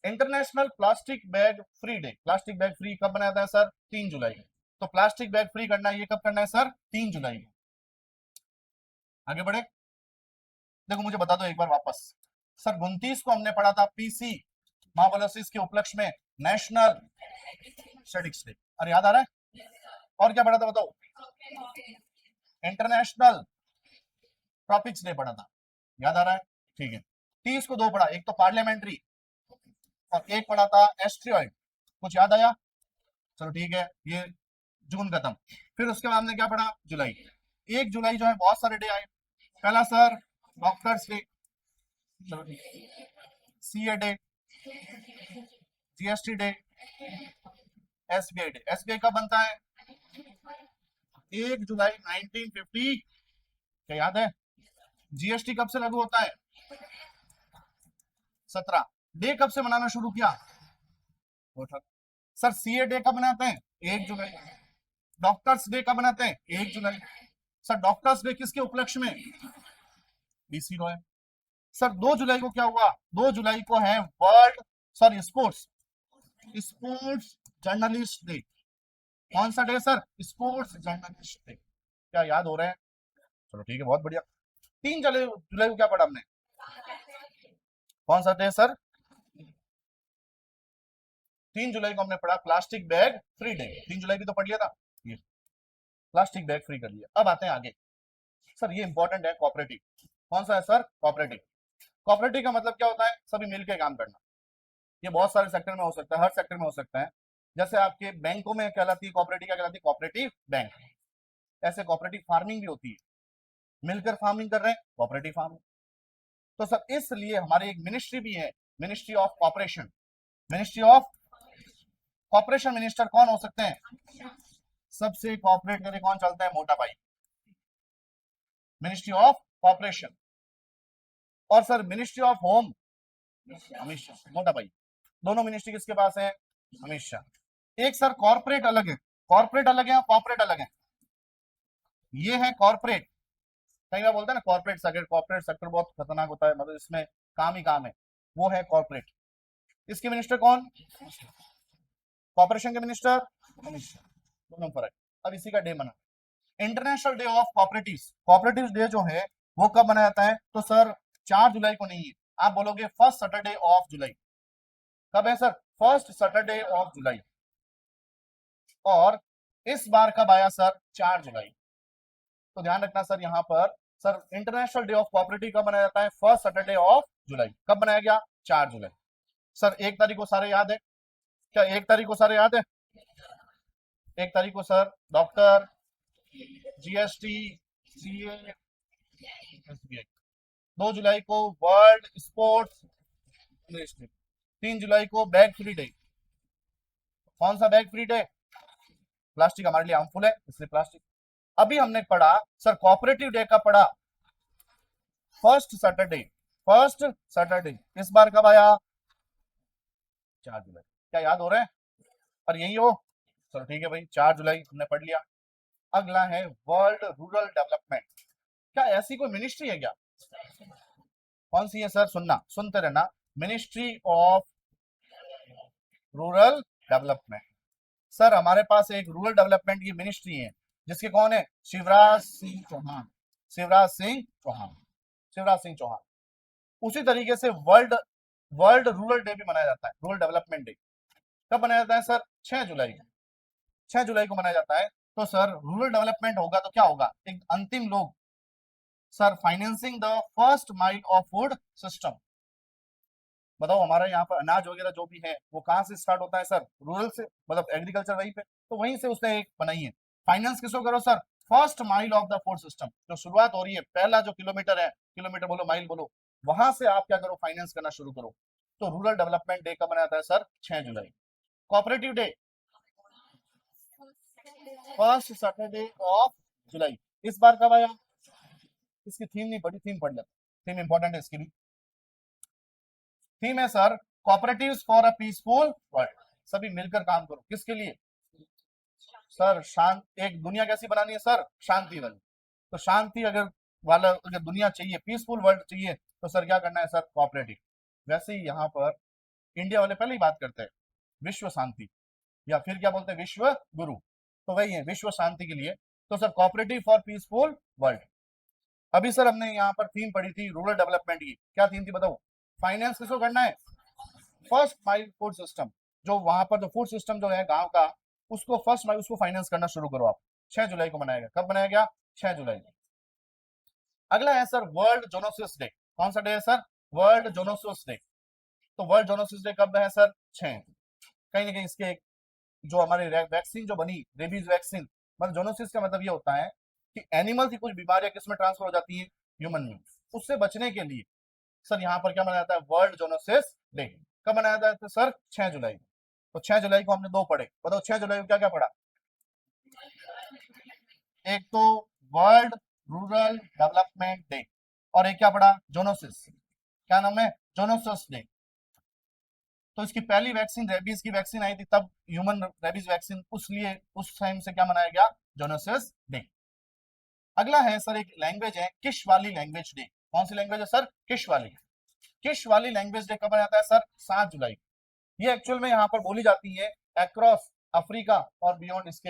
Speaker 1: international plastic bag free day. Plastic bag free कब मनाया था सर? 3 जुलाई को। तो प्लास्टिक बैग फ्री करना है, ये कब करना है सर? 3 जुलाई को। आगे बढ़े। देखो मुझे बता दो एक बार वापस। सर 29 को हमने पढ़ा था पीसी महाबलोसिस के उपलक्ष्य में नेशनल स्टैटिक्स डे। अरे याद आ रहा है? और क्या पढ़ा था बताओ? इंटरनेशनल ट्रॉपिक्स डे पढ़ा था। याद आ रहा है? ठीक है। 30 को 2 पढ़ा, एक तो पार्लियामेंट्री और एक पढ़ा था एस्ट्रॉइड। कुछ याद आया? चलो ठीक है, ये जून खत्म। फिर उसके बाद हमने क्या पढ़ा? जुलाई। 1 जुलाई जो है बहुत सारे डे आए। पहला सर डॉक्टर्स डे, चलो ठीक, CA day, GST day, SBI day. SBI कब बनता है? 1 जुलाई 1950। क्या याद है? जीएसटी कब से लागू होता है? 17। डे कब से मनाना शुरू किया? सर सीए डे कब मनाते हैं? 1 जुलाई। डॉक्टर्स डे कब मनाते हैं? 1 जुलाई। सर डॉक्टर्स डे किसके उपलक्ष्य में? बीसी रॉय। सर 2 जुलाई को क्या हुआ? 2 जुलाई को है world sorry sports sports journalist day. कौन सा day sir? Sports journalist day. क्या याद हो रहा है? चलो ठीक है, बहुत बढ़िया। 3 जुलाई जुलाई को क्या पढ़ा हमने? कौन सा डे सर? 3 जुलाई को हमने पढ़ा प्लास्टिक बैग फ्री डे। 3 जुलाई की तो पढ़ लिया था, ये प्लास्टिक बैग फ्री कर लिया। अब आते हैं आगे। सर ये इंपॉर्टेंट है, कोऑपरेटिव। कौन सा है सर? कोऑपरेटिव। कोऑपरेटिव का मतलब क्या होता है? सभी मिलकर काम करना। ये बहुत सारे सेक्टर में हो सकता है, हर सेक्टर में हो सकता है। जैसे आपके बैंकों में कहलाती है कोऑपरेटिव, क्या कहलाती है? Cooperative bank. ऐसे कोऑपरेटिव फार्मिंग भी होती है, मिलकर फार्मिंग कर रहे हैं, कोऑपरेटिव फार्मिंग। तो सर इसलिए हमारी एक मिनिस्ट्री भी है, ministry of corporation. Ministry of corporation minister कौन हो सकते हैं? सबसे कॉपरेट करे कौन चलता है? Mota Bhai. Ministry of cooperation. और sir ministry of home, Amit Shah. Mota Bhai. दोनों मिनिस्ट्री किसके पास है? अमित शाह। एक सर कॉर्पोरेट अलग है, कॉर्पोरेट अलग है, कॉर्पोरेट अलग है। ये है कॉर्पोरेट। कई बार बोलते हैं ना कॉर्पोरेट सेक्टर, कॉर्पोरेट सेक्टर बहुत खतरनाक होता है, मतलब इसमें काम ही काम है। वो है कॉर्पोरेट। इसके मिनिस्टर कौन? कॉर्पोरेशन के मिनिस्टर अमित शाह। दोनों फर्क। अब इसी का डे मना, international day of cooperative. Cooperative day जो है वो कब मनाया जाता है? तो सर 4 जुलाई को नहीं है, आप बोलोगे फर्स्ट सैटरडे ऑफ जुलाई। कब है sir? First Saturday of July. और इस बार कब आया सर? 4 जुलाई। तो ध्यान रखना सर यहाँ पर, sir international day of cooperative कब मनाया जाता है? First Saturday of July. कब बनाया गया? 4 जुलाई। सर 1 तारीख को सारे याद है? क्या 1 तारीख को सारे याद है? 1 तारीख को sir doctor, GST, CA, SBI. 2 जुलाई को वर्ल्ड स्पोर्ट्स डे। 3 जुलाई को बैग फ्री डे। कौन सा बैग फ्री डे? प्लास्टिक हमारे लिए हार्मफुल है इसलिए प्लास्टिक। अभी हमने पढ़ा सर कोऑपरेटिव डे का पढ़ा फर्स्ट सैटरडे। फर्स्ट सैटरडे इस बार कब आया? 4 जुलाई। क्या याद हो रहा है? और यही हो? चलो ठीक है भाई, 4 जुलाई हमने पढ़ लिया। अगला है वर्ल्ड रूरल डेवलपमेंट। क्या ऐसी कोई मिनिस्ट्री है क्या? कौन सी है सर? सुनना, सुनते रहना। Ministry of rural development. Sir हमारे पास एक रूरल डेवलपमेंट की मिनिस्ट्री है, जिसके कौन है? शिवराज सिंह चौहान। शिवराज सिंह चौहान। शिवराज सिंह चौहान। उसी तरीके से वर्ल्ड वर्ल्ड रूरल डे भी मनाया जाता है, रूरल डेवलपमेंट डे। कब मनाया जाता है सर? 6 जुलाई को। 6 जुलाई को मनाया जाता है, तो सर रूरल डेवलपमेंट होगा तो क्या होगा, एक अंतिम लोग sir financing the first mile of food system. बताओ हमारा यहाँ पर अनाज वगैरह जो भी है वो कहाँ से स्टार्ट होता है सर, रूरल से, मतलब एग्रीकल्चर वहीं पे, तो वहीं से उसने एक बनाई है। फाइनेंस किसको करो sir, first mile of the food system, जो शुरुआत हो रही है, पहला जो किलोमीटर है, किलोमीटर बोलो माइल बोलो, वहां से आप क्या करो, फाइनेंस करना शुरू करो। तो रूरल डेवलपमेंट डे कब मनाया जाता है sir, 6 July. Cooperative day first Saturday of July, इस बार कब आया, इसकी थीम नहीं पढ़ी, थीम पढ़ लेते, थीम इंपॉर्टेंट है इसकी भी। थीम है sir cooperatives for a peaceful world, सभी मिलकर काम करो, किसके लिए सर, शांत, एक दुनिया कैसी बनानी है सर, शांति वाली। तो शांति अगर वाला अगर दुनिया चाहिए, पीसफुल वर्ल्ड चाहिए, तो सर क्या करना है सर, कोऑपरेटिव। वैसे ही यहाँ पर इंडिया वाले पहले ही बात करते हैं विश्व शांति, या फिर क्या बोलते हैं, विश्व गुरु, तो वही है विश्व शांति के लिए। तो sir cooperative for peaceful world. अभी सर हमने यहाँ पर थीम पढ़ी थी रूरल डेवलपमेंट की, क्या थीम थी बताओ, फाइनेंस किसको करना है, फर्स्ट माइल फूड सिस्टम, जो वहां पर जो फूड सिस्टम जो है गांव का, उसको फर्स्ट माइल, उसको फाइनेंस करना शुरू करो आप। 6 जुलाई को मनाया गया, कब मनाया गया, 6 जुलाई। अगला है सर वर्ल्ड जोनोसिस डे, कौन सा डे है सर, वर्ल्ड जोनोसिस डे। तो वर्ल्ड जोनोसिस डे कब है सर, 6, कहीं ना कहीं इसके जो हमारे वैक्सीन जो बनी, रेबीज वैक्सीन, मतलब जोनोसिस का मतलब ये होता है कि एनिमल की कुछ बीमारियां किसमें ट्रांसफर हो जाती है, ह्यूमन में, उससे बचने के लिए सर यहाँ पर क्या मनाया जाता है, वर्ल्ड जोनोसिस डे। कब मनाया जाता है सर, 6 जुलाई। तो 6 जुलाई को हमने दो पढ़े, बताओ 6 जुलाई को क्या क्या पढ़ा, एक तो वर्ल्ड रूरल डेवलपमेंट डे, और एक क्या पढ़ा, जोनोसिस, क्या नाम है, जोनोसिस डे। तो इसकी पहली वैक्सीन रेबीज की वैक्सीन आई थी, तब ह्यूमन रेबीज वैक्सीन, उसलिए उस टाइम से क्या मनाया गया, जोनोसिस डे। अगला है सर एक लैंग्वेज है, किश वाली लैंग्वेज डे, कौन सी लैंग्वेज है सर, किश वाली। किश वाली लैंग्वेज डे कब मनाया जाता है सर, 7 जुलाई। ये एक्चुअल में यहाँ पर बोली जाती है अक्रॉस अफ्रीका और बियॉन्ड इसके,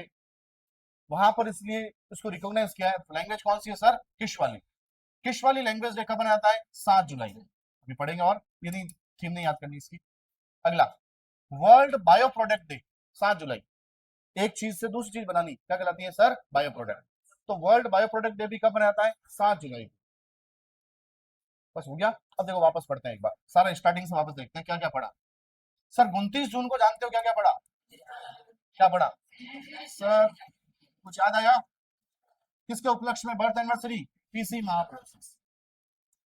Speaker 1: वहां पर इसलिए इसको रिकॉग्नाइज किया है। लैंग्वेज कौन सी है सर, किश वाली। किश वाली लैंग्वेज डे कब मनाया जाता है, 7 जुलाई। अभी पढ़ेंगे, और यदि थीम नहीं याद करनी इसकी। अगला वर्ल्ड बायो प्रोडक्ट डे, 7 जुलाई। एक चीज से दूसरी चीज बनानी क्या कहलाती है सर, बायो प्रोडक्ट। तो वर्ल्ड बायो प्रोडक्ट डे भी कब मनाया जाता है, 7 जुलाई। बस हो गया। अब देखो वापस पढ़ते हैं एक बार, सारा स्टार्टिंग से वापस देखते हैं क्या क्या पढ़ा। सर 29 जून को जानते हो क्या क्या पढ़ा, क्या पढ़ा सर, कुछ याद आया, किसके उपलक्ष्य में, बर्थ एनिवर्सरी, पीसी महाप्रभु।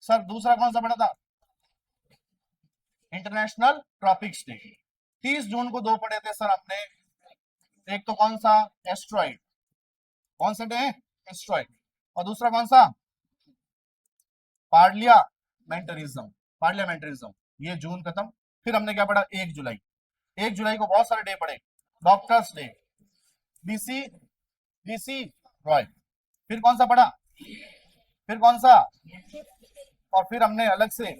Speaker 1: सर दूसरा कौन सा पढ़ा था, इंटरनेशनल ट्रॉपिक्स डे। 30 जून को दो पढ़े थे सर आपने, एक तो कौन सा, एस्ट्रॉइड, कौन सा डे है, एस्ट्रॉइड, और दूसरा कौन सा, पार्लियामेंटरिज्म, पार्लियामेंटरिज्म। ये जून खत्म। फिर हमने क्या पढ़ा, 1 जुलाई। 1 जुलाई को बहुत सारे डे पढ़े, doctors day, BC BC Roy. फिर कौन सा पढ़ा, फिर कौन सा, और फिर हमने अलग से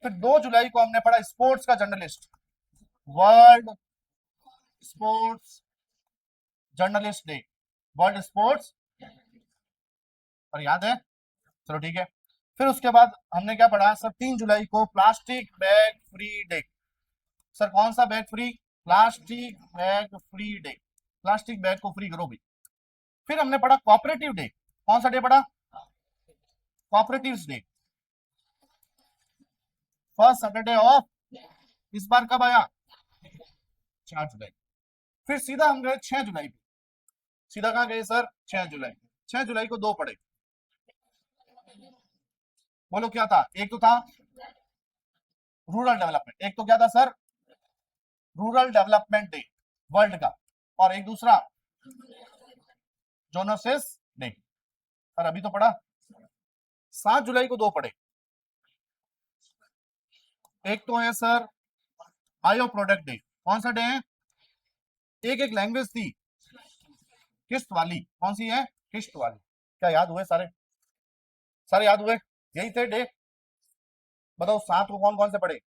Speaker 1: फिर 2 जुलाई को हमने पढ़ा स्पोर्ट्स का journalist, world sports journalist day, world sports, और याद है, चलो ठीक है। फिर उसके बाद हमने क्या पढ़ा सर, 3 जुलाई को plastic bag free day. Sir कौन सा bag free, plastic bag free day, plastic bag को फ्री करो भी। फिर हमने पढ़ा कोऑपरेटिव डे, कौन सा डे पढ़ा, cooperative day, first Saturday of, इस बार कब आया, 4 जुलाई। फिर सीधा हम गए 6 जुलाई पे, सीधा कहां गए सर, 6 जुलाई। 6 जुलाई को दो पढ़े, बोलो क्या था, एक तो था रूरल डेवलपमेंट, एक तो क्या था sir, rural development day world का, और एक दूसरा जोनोसिस डे। और अभी तो पढ़ा, 7 जुलाई को दो पढ़े, एक तो है सर बायो प्रोडक्ट डे, कौन सा डे है, एक एक लैंग्वेज थी किश्त वाली, कौन सी है, किश्त वाली। क्या याद हुए सारे, सारे याद हुए, यही थे डे। बताओ 7 को कौन कौन से पढ़े,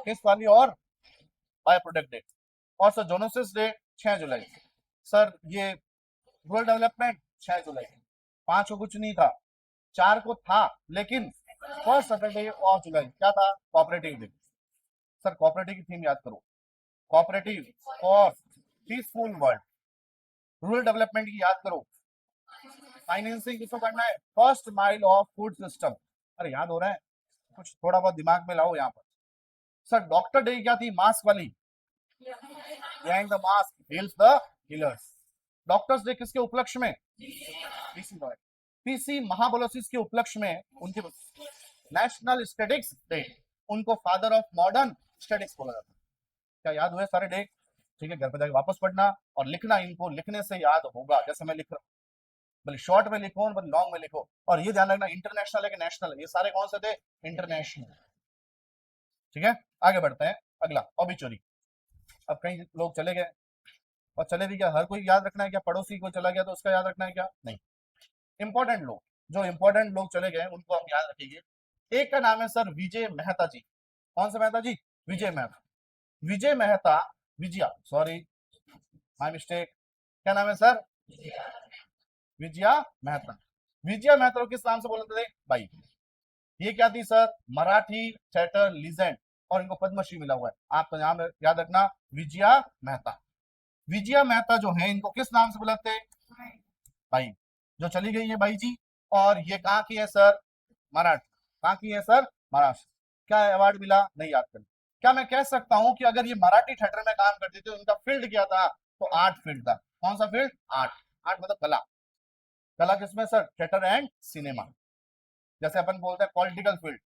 Speaker 1: किश्त वाली और बायो प्रोडक्ट डे। और सर जोनोसिस डे 6 जुलाई। सर ये रूरल डेवलपमेंट 6 जुलाई। 5 को कुछ नहीं था, 4 को था, लेकिन फर्स्ट सैटरडे ऑफ जुलाई क्या था, कोऑपरेटिव डे। सर कोऑपरेटिव की थीम याद करो, कोऑपरेटिव और पीसफुल वर्ल्ड। रूरल डेवलपमेंट की याद करो, फाइनेंसिंग किसको करना है, first mile of food system. अरे याद हो रहा है, कुछ थोड़ा बहुत दिमाग में लाओ यहाँ पर। सर डॉक्टर डे क्या थी, मास्क वाली, behind the mask heels the healers. Doctors day किसके उपलक्ष्य में, पीसी महाबोलोसिस के उपलक्ष्य में उनके नेशनल स्टैटिक्स डे, उनको फादर ऑफ मॉडर्न स्टैटिक्स बोला जाता है। क्या याद हुए सारे डे? ठीक है, घर पे जाके वापस पढ़ना और लिखना, इनको लिखने से याद होगा, जैसे मैं लिख रहा हूँ, भले शॉर्ट में लिखो भले लॉन्ग में लिखो। और ये ध्यान रखना इंटरनेशनल है कि नेशनल है, ये सारे कौन से थे, इंटरनेशनल। ठीक है, आगे बढ़ते हैं, अगला ऑबिचुरी। अब कई लोग चले गए, और चले भी क्या, हर कोई याद रखना है क्या, पड़ोसी कोई चला गया तो उसका याद रखना है क्या, नहीं। इंपॉर्टेंट लोग, जो इंपॉर्टेंट लोग चले गए उनको हम याद रखेंगे। एक का नाम है सर विजय मेहता जी। कौन सा Mehta ji, Vijay Mehta. Vijay Mehta, Vijaya, sorry my mistake, क्या नाम है सर, विजया मेहता। विजया मेहता को किस नाम से बोलते थे भाई, ये क्या थी सर, मराठी थिएटर लीजेंड, और इनको पद्मश्री मिला हुआ है। आप तो नाम याद रखना, विजया मेहता। विजया मेहता जो है, इनको किस नाम से बुलाते हैं भाई, जो चली गई है बाई जी। और ये कहाँ की है सर, मराठी। कहाँ की है सर, महाराष्ट्र। क्या अवार्ड मिला, नहीं याद कर। क्या मैं कह सकता हूं कि अगर ये मराठी थिएटर में काम करते थे, उनका फील्ड क्या था, तो आर्ट फील्ड था। कौन सा फील्ड, आर्ट। आर्ट मतलब कला। कला किसमें सर, थिएटर एंड सिनेमा। जैसे अपन बोलते हैं पॉलिटिकल फील्ड,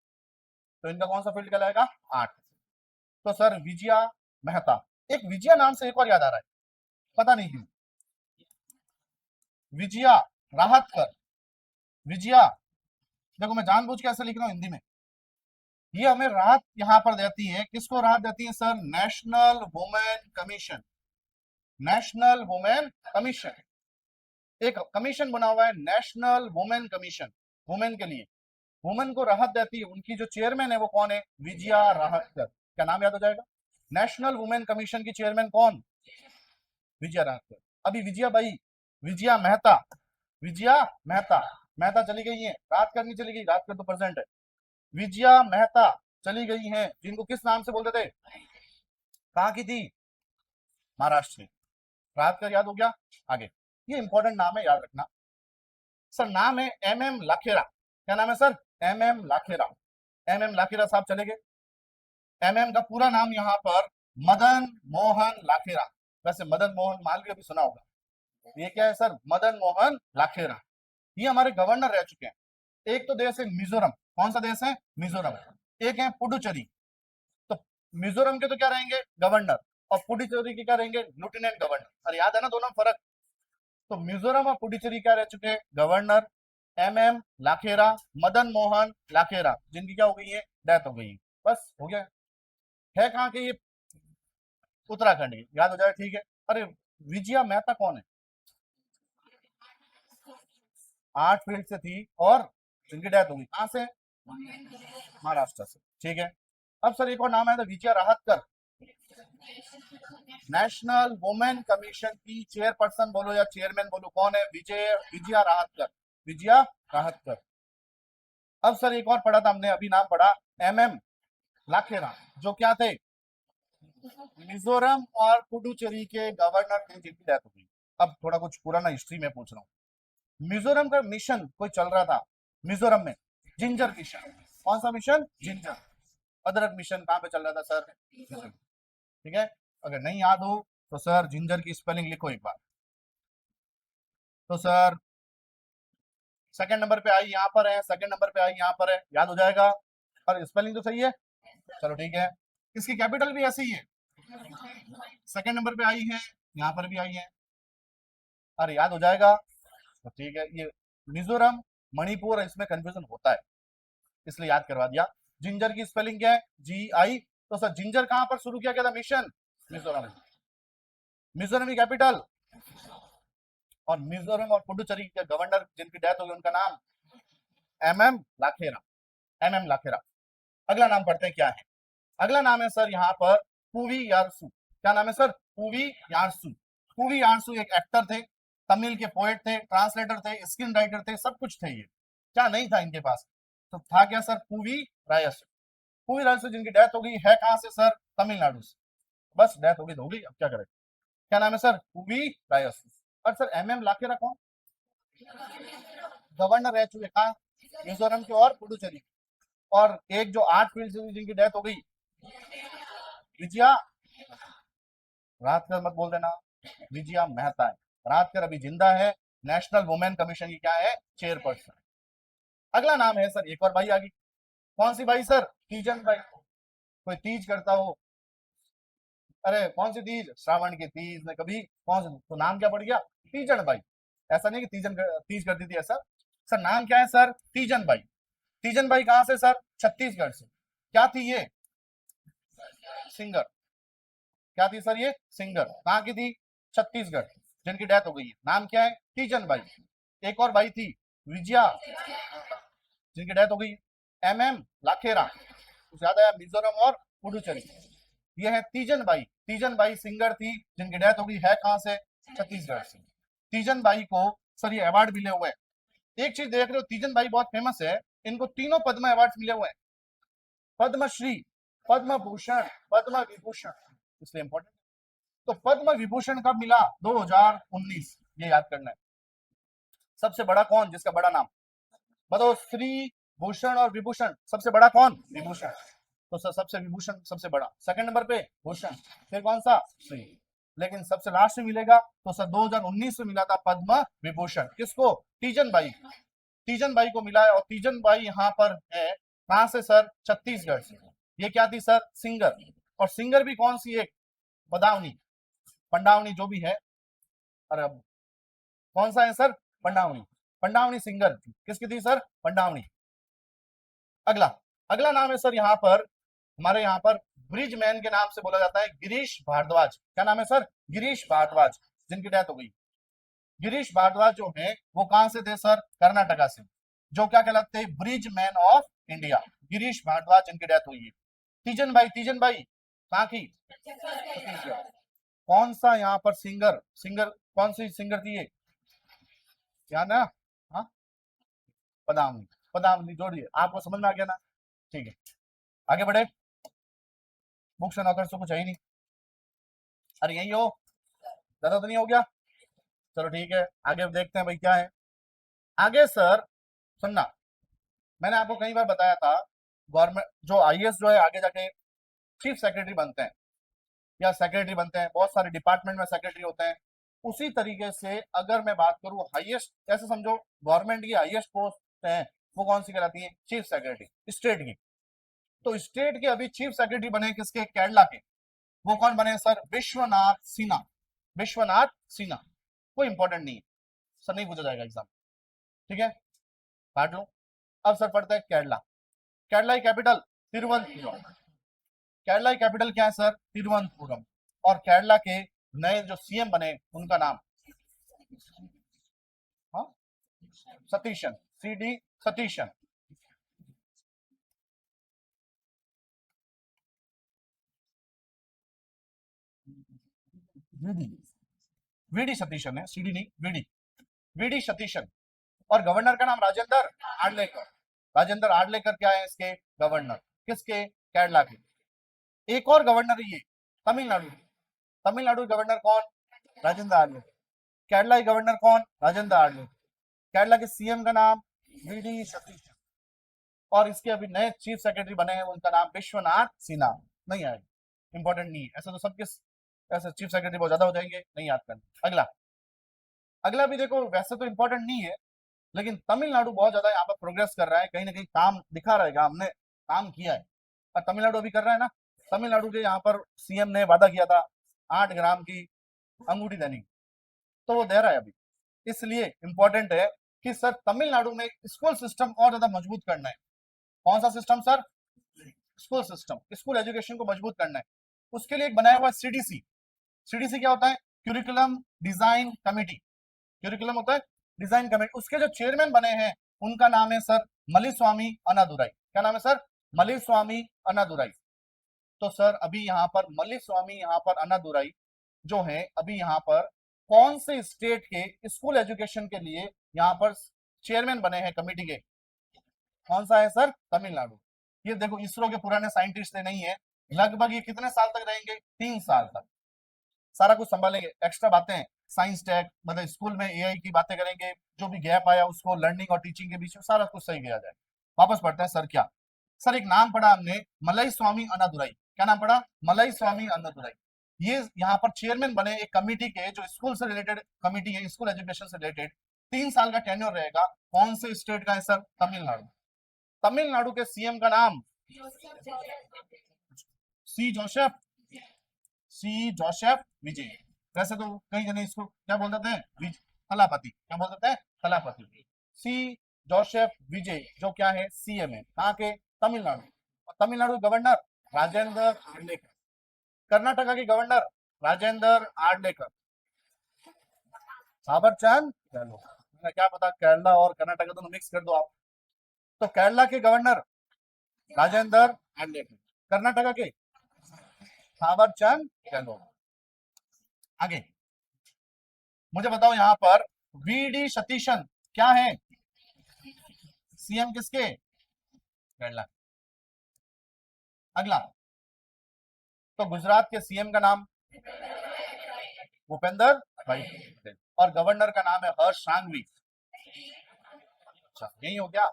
Speaker 1: तो इनका कौन सा फील्ड कहलाएगा, आर्ट। तो सर विजया मेहता। एक विजया नाम से एक और याद आ रहा है, पता नहीं क्यों, विजया राहत कर, विजया, देखो मैं जानबूझ के ऐसे लिख रहा हूं हिंदी में, ये हमें राहत यहां पर देती है। किसको राहत देती है sir, national women commission. National women commission, एक कमीशन बना हुआ है नेशनल वुमेन कमीशन, वुमेन के लिए। वुमेन को राहत देती है, उनकी जो चेयरमैन है वो कौन है, विजया राहतकर। क्या नाम याद हो जाएगा, नेशनल वुमेन कमीशन की चेयरमैन कौन, विजया राहतकर। अभी विजया बाई, विजया मेहता, विजया मेहता, मेहता चली गई है, राहतकर नहीं चली गई, राहतकर तो प्रेजेंट है। विजया मेहता चली गई हैं, जिनको किस नाम से बोलते थे, कहाँ की थी, महाराष्ट्र की। राहतकर याद हो गया, आगे। ये इंपॉर्टेंट नाम है, याद रखना। सर नाम है MM लाखेरा। क्या नाम है sir, MM Lekhara. MM Lekhara साहब चले गए। MM का पूरा नाम यहाँ पर मदन मोहन लाखेरा। वैसे मदन मोहन मालवीय भी सुना होगा, ये क्या है सर, मदन मोहन लाखेरा। ये हमारे गवर्नर रह चुके हैं। एक तो देश है मिजोरम, कौन सा देश है, मिजोरम। एक है पुडुचेरी। तो मिजोरम के तो क्या रहेंगे, गवर्नर, और पुडुचेरी के क्या रहेंगे, लेफ्टिनेंट गवर्नर। अरे याद है ना दोनों फर्क। तो मिजोरम और पुडुचेरी क्या रह चुके हैं, गवर्नर। MM लाखेरा, मदन मोहन लाखेरा, जिनकी क्या हो गई है, डेथ हो गई है। बस हो गया। है कहाँ के ये, उत्तराखंड की, याद हो जाए, ठीक है। अरे विजया मेहता कौन है, आर्ट फील्ड से थी, और जिनकी डेथ हो गई कहां से, महाराष्ट्र से। ठीक है, अब सर एक और नाम है, तो Vijaya Rahatkar. National women commission की चेयरपर्सन बोलो या चेयरमैन बोलो, कौन है, विजया राहतकर, विजया राहतकर। अब सर एक और पढ़ा था हमने, अभी नाम पढ़ा MM लाखेरा, जो क्या थे, मिजोरम और पुडुचेरी के गवर्नर थे, जिनकी डेथ हो गई। अब थोड़ा कुछ पुराना हिस्ट्री में पूछ रहा हूँ। मिजोरम का मिशन कोई चल रहा था मिजोरम में, जिंजर मिशन। कौन सा मिशन, जिंजर। अदरक मिशन कहाँ पे चल रहा था सर, ठीक है। अगर नहीं याद हो तो सर जिंजर की स्पेलिंग लिखो एक बार। तो सर सेकंड नंबर पे आई यहाँ पर है, सेकंड नंबर पे आई यहाँ पर है, याद हो जाएगा। और स्पेलिंग तो सही है, चलो ठीक है। इसकी कैपिटल भी ऐसी ही है, सेकंड नंबर पे आई है, यहाँ पर भी आई है। अरे याद हो जाएगा, तो ठीक है। ये मिजोरम, मणिपुर, इसमें कंफ्यूजन होता है, इसलिए याद करवा दिया। जिंजर की स्पेलिंग क्या है, GI। तो सर जिंजर कहां पर शुरू किया गया था मिशन, मिजोरम। मिजोरम की कैपिटल, और मिजोरम और पुडुचेरी के गवर्नर जिनकी डेथ हो गई, उनका नाम MM लाखेरा, MM लाखेरा। अगला नाम पढ़ते हैं क्या है, अगला नाम है सर यहाँ पर पूवी यारसू। क्या नाम है सर, पूवी यारसू। पूवी यारसू एक एक्टर थे, तमिल के पोएट थे, ट्रांसलेटर थे, स्क्रीन राइटर थे, सब कुछ थे। ये क्या नहीं था इनके पास, तो था क्या सर, पूवी रायसू। पूवी रायसू जिनकी डेथ हो गई है कहां से सर, तमिलनाडु से। बस डेथ हो गई तो हो गई, अब क्या करें। क्या नाम है सर? हुई रायस। और सर एम लाखेरा कौन गवर्नर रह चुके, कहा मिजोरम के और पुडुचेरी। और एक जो 8 फील्ड जिनकी डेथ हो गई, विजया, रातकर मत बोल देना, विजया मेहता है। रातकर अभी जिंदा है, नेशनल वुमेन कमीशन की क्या है, चेयरपर्सन। अगला नाम है सर, एक और भाई आ गई। कौन सी भाई सर? तीजन भाई। कोई तीज करता हो, अरे कौन सी तीज? श्रावण की तीज ने कभी कौन सी, तो नाम क्या पड़ गया? तीजन भाई। ऐसा नहीं कि तीज करती थी ऐसा। सर नाम क्या है सर? तीजन भाई। तीजन भाई कहां से सर? छत्तीसगढ़ से। क्या थी ये? सिंगर। क्या थी सर ये? सिंगर। कहाँ की थी? छत्तीसगढ़। जिनकी डेथ हो गई है, नाम क्या है? तीजन भाई। एक और भाई थी, विजया, जिनकी डेथ हो गई। लाखेरा, कुछ याद आया? मिजोरम और पुडुचेरी। ये है तीजन बाई। तीजन बाई सिंगर थी, जिनकी डेथ हो गई है कहां से? छत्तीसगढ़ से। तीजन बाई को सर ये अवार्ड मिले हुए हैं। एक चीज देख रहे हो, तीजन बाई बहुत फेमस है, इनको तीनों पद्म अवार्ड मिले हुए हैं। पद्मश्री, पद्म भूषण, पद्म विभूषण, इसलिए इंपॉर्टेंट। तो पद्म विभूषण कब मिला? 2019, ये याद करना है। सबसे बड़ा कौन, जिसका बड़ा नाम बताओ? श्री, भूषण और विभूषण, सबसे बड़ा कौन? विभूषण। तो सर सबसे विभूषण सबसे बड़ा, सेकंड नंबर पे भूषण, फिर कौन सा? श्री। लेकिन सबसे लास्ट में मिलेगा तो सर 2019 में मिला था पद्म विभूषण। किसको? तीजन बाई। तीजन बाई को मिला है। और तीजन बाई यहाँ पर है कहां से सर? छत्तीसगढ़ से। ये क्या थी सर? सिंगर। और सिंगर भी कौन सी? एक पदावनी, पंडावनी जो भी है। अरे अब कौन सा है सर? पंडावनी। पंडावनी सिंगर थी। किसकी थी सर? पंडावनी। अगला, अगला नाम है सर यहाँ पर, हमारे यहाँ पर ब्रिज मैन के नाम से बोला जाता है, गिरीश भारद्वाज। क्या नाम है सर? गिरीश भारद्वाज, जिनकी डेथ हो गई। गिरीश भारद्वाज जो है वो कहां से थे सर? कर्नाटका से। जो क्या कहलाते हैं? Bridge man of India. Girish Bhardwaj, जिनकी डेथ हुई है। तीजन भाई, तीजन भाई कहाँ की? छत्तीसगढ़। कौन सा यहाँ पर सिंगर, सिंगर कौन सी सिंगर थी ये? क्या ना? हाँ, पदावनी। पदावनी जोड़िए, आपको समझ में आ गया ना? ठीक है, आगे बढ़े। बुक्स एंड ऑथर्स तो कुछ है ही नहीं। अरे यही हो, ज्यादा तो नहीं हो गया? चलो ठीक है, आगे देखते हैं भाई क्या है आगे। सर सुनना, मैंने आपको कई बार बताया था, गवर्नमेंट जो आईएएस जो है आगे जाके चीफ सेक्रेटरी बनते हैं या सेक्रेटरी बनते हैं, बहुत सारे डिपार्टमेंट में सेक्रेटरी होते हैं। उसी तरीके से अगर मैं बात करूं हाईएस्ट, ऐसे समझो गवर्नमेंट की हाईएस्ट पोस्ट है वो कौन सी कहलाती है? चीफ सेक्रेटरी स्टेट की। तो स्टेट के अभी चीफ सेक्रेटरी बने किसके? केरला के। वो कौन बने सर? विश्वनाथ सिन्हा। विश्वनाथ सिन्हा। कोई इंपॉर्टेंट नहीं है सर, नहीं पूछा जाएगा एग्जाम, ठीक है, काट लो। अब सर पढ़ते हैं केरला। केरला की कैपिटल तिरुवनंतपुरम। केरला की कैपिटल क्या है सर? तिरुवनंतपुरम। और केरला के नए जो सीएम बने उनका नाम, हाँ, Satheesan, CD Satheesan. VD, VD Satheesan है, सीडी नहीं, वीडी, वीडी सतीशन। और गवर्नर का नाम राजेंद्र आर्लेकर। राजेंद्र आर्लेकर क्या है इसके? गवर्नर। किसके? केरला के। एक और गवर्नर है ये, तमिलनाडु। तमिलनाडु गवर्नर कौन? राजेंद्र आर्लेकर। केरला के गवर्नर कौन? राजेंद्र आर्लेकर। केरला के सीएम का नाम वीडी सतीश। और इसके अभी नए चीफ सेक्रेटरी बने हैं, उनका नाम विश्वनाथ सिन्हा। नहीं आएगा, इंपॉर्टेंट नहीं है ऐसा, तो सबके ऐसे चीफ सेक्रेटरी बहुत ज्यादा हो जाएंगे, नहीं याद करना। अगला, अगला भी देखो वैसे तो इंपॉर्टेंट नहीं है, लेकिन तमिलनाडु बहुत ज्यादा यहाँ पर प्रोग्रेस कर रहा है, कहीं ना कहीं काम दिखा रहेगा, हमने काम किया है। और तमिलनाडु अभी कर रहा है ना। तमिलनाडु के यहाँ पर सीएम ने वादा किया था 8 ग्राम की अंगूठी देने की, तो वो दे रहा है अभी। इसलिए इंपॉर्टेंट है कि सर तमिलनाडु में स्कूल सिस्टम और ज्यादा मजबूत करना है। कौन सा system sir? School system, school education को मजबूत करना है। उसके लिए एक बनाया हुआ सीडीसी। सीडीसी क्या होता है? Curriculum design committee. क्यूरिकुलम होता है डिजाइन कमेटी। उसके जो चेयरमैन बने हैं उनका नाम है सर मलिस्वामी अन्नादुराई। क्या नाम है सर? मलिस्वामी अन्नादुराई। तो सर अभी यहाँ पर मलिस्वामी यहाँ पर अन्नादुराई जो है अभी यहाँ पर कौन से स्टेट के स्कूल एजुकेशन के लिए यहाँ पर चेयरमैन बने हैं कमेटी के? कौन सा है सर? तमिलनाडु। ये देखो इसरो के पुराने साइंटिस्ट नहीं है, लगभग ये कितने साल तक रहेंगे? 3 साल तक। सारा कुछ संभालेंगे, एक्स्ट्रा बातें साइंस टेक मतलब स्कूल में एआई की बातें करेंगे, जो भी गैप आया उसको लर्निंग और टीचिंग के बीच में सारा कुछ सही किया जाए। वापस पढ़ते हैं सर क्या। सर एक नाम पढ़ा हमने, मलई स्वामी अन्नादुराई। क्या नाम पढ़ा? मलई स्वामी अन्नादुराई। ये यहाँ पर चेयरमैन बने एक कमिटी के, जो स्कूल से रिलेटेड कमिटी है, स्कूल एजुकेशन से रिलेटेड। 3 साल का टेन्योर रहेगा। कौन से स्टेट का है सर? तमिलनाडु। तमिलनाडु के सीएम का नाम सी जोसेफ, सी जोसेफ विजय। वैसे तो कई जने इसको क्या बोल देते हैं? थलापति। क्या बोल देते हैं? थलापति। सी जोसेफ विजय जो क्या है? सीएम है। कहाँ के? तमिलनाडु। और तमिलनाडु गवर्नर राजेंद्र आर्लेकर। कर्नाटका के गवर्नर राजेंद्र आर्लेकर। साबरचंद चलो, मैं क्या पता केरला और कर्नाटका दोनों मिक्स कर दो आप। तो केरला के गवर्नर राजेंद्र आर्लेकर, कर्नाटका के साबरचंद चलो। आगे मुझे बताओ यहाँ पर वीडी सतीशन क्या है? सीएम किसके? केरला। अगला, तो गुजरात के सीएम का नाम भूपेंद्र भाई पटेल, और गवर्नर का नाम है हर्ष सांघवी। अच्छा यही हो गया।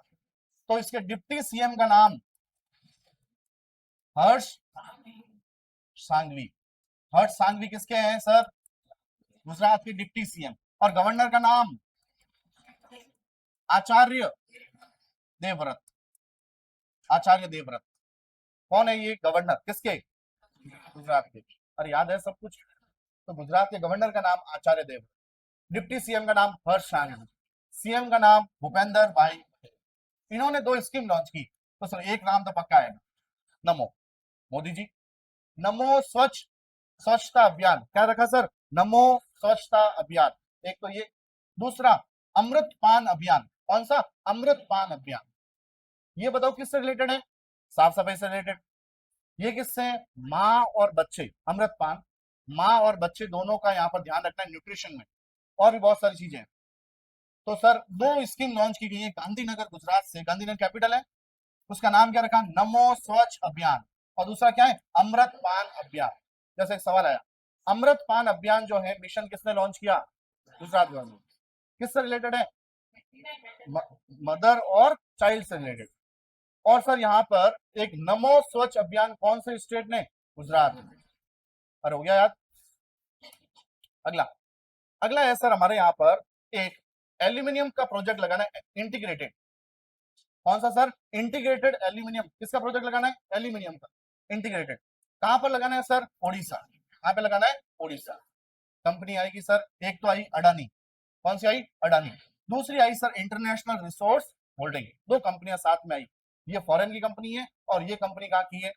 Speaker 1: तो इसके डिप्टी सीएम का नाम हर्ष सांघवी। हर्ष सांघवी किसके हैं सर? गुजरात के डिप्टी सीएम। और गवर्नर का नाम आचार्य देवव्रत। आचार्य देवव्रत। कौन है ये गवर्नर? किसके? गुजरात के। अरे याद है सब कुछ। तो गुजरात के गवर्नर का नाम आचार्य देवव्रत, डिप्टी सीएम का नाम हर्ष सांघवी, सीएम का नाम भूपेंद्र भाई पटेल। इन्होंने 2 स्कीम लॉन्च की। तो सर एक नाम तो पक्का है, नमो, मोदी जी। नमो स्वच्छता अभियान। क्या रखा सर? नमो स्वच्छता अभियान। एक तो ये। दूसरा अमृत पान अभियान। कौन सा? अमृत पान अभियान। ये बताओ किससे रिलेटेड है? साफ सफाई से रिलेटेड। ये किससे है? माँ और बच्चे। अमृत पान, माँ और बच्चे दोनों का यहाँ पर ध्यान रखना है न्यूट्रिशन में, और भी बहुत सारी चीजें। तो सर 2 स्कीम लॉन्च की गई है गांधीनगर गुजरात से। गांधीनगर कैपिटल है, उसका नाम क्या रखा? नमो स्वच्छ अभियान। और दूसरा क्या है? अमृत पान अभियान। जैसे एक सवाल आया, अमृत पान अभियान जो है मिशन किसने लॉन्च किया? गुजरात गवर्नमेंट। किससे रिलेटेड है? मदर और चाइल्ड से रिलेटेड। और सर यहाँ पर एक नमो स्वच्छ अभियान कौन से स्टेट ने? गुजरात। अरे हो गया याद। अगला, अगला है सर हमारे यहाँ पर एक एल्यूमिनियम का प्रोजेक्ट लगाना है, इंटीग्रेटेड। कौन सा सर? Integrated aluminium. किसका प्रोजेक्ट लगाना है? एल्यूमिनियम का इंटीग्रेटेड। कहां पर लगाना है सर? ओडिशा। कहां पे लगाना है? ओडिशा। कंपनी आएगी सर, एक तो आई अडानी। कौन सी आई? अडानी। दूसरी आई सर इंटरनेशनल रिसोर्स होल्डिंग। 2 कंपनियां साथ में आई। ये फॉरेन की कंपनी है और ये कंपनी कहाँ की है?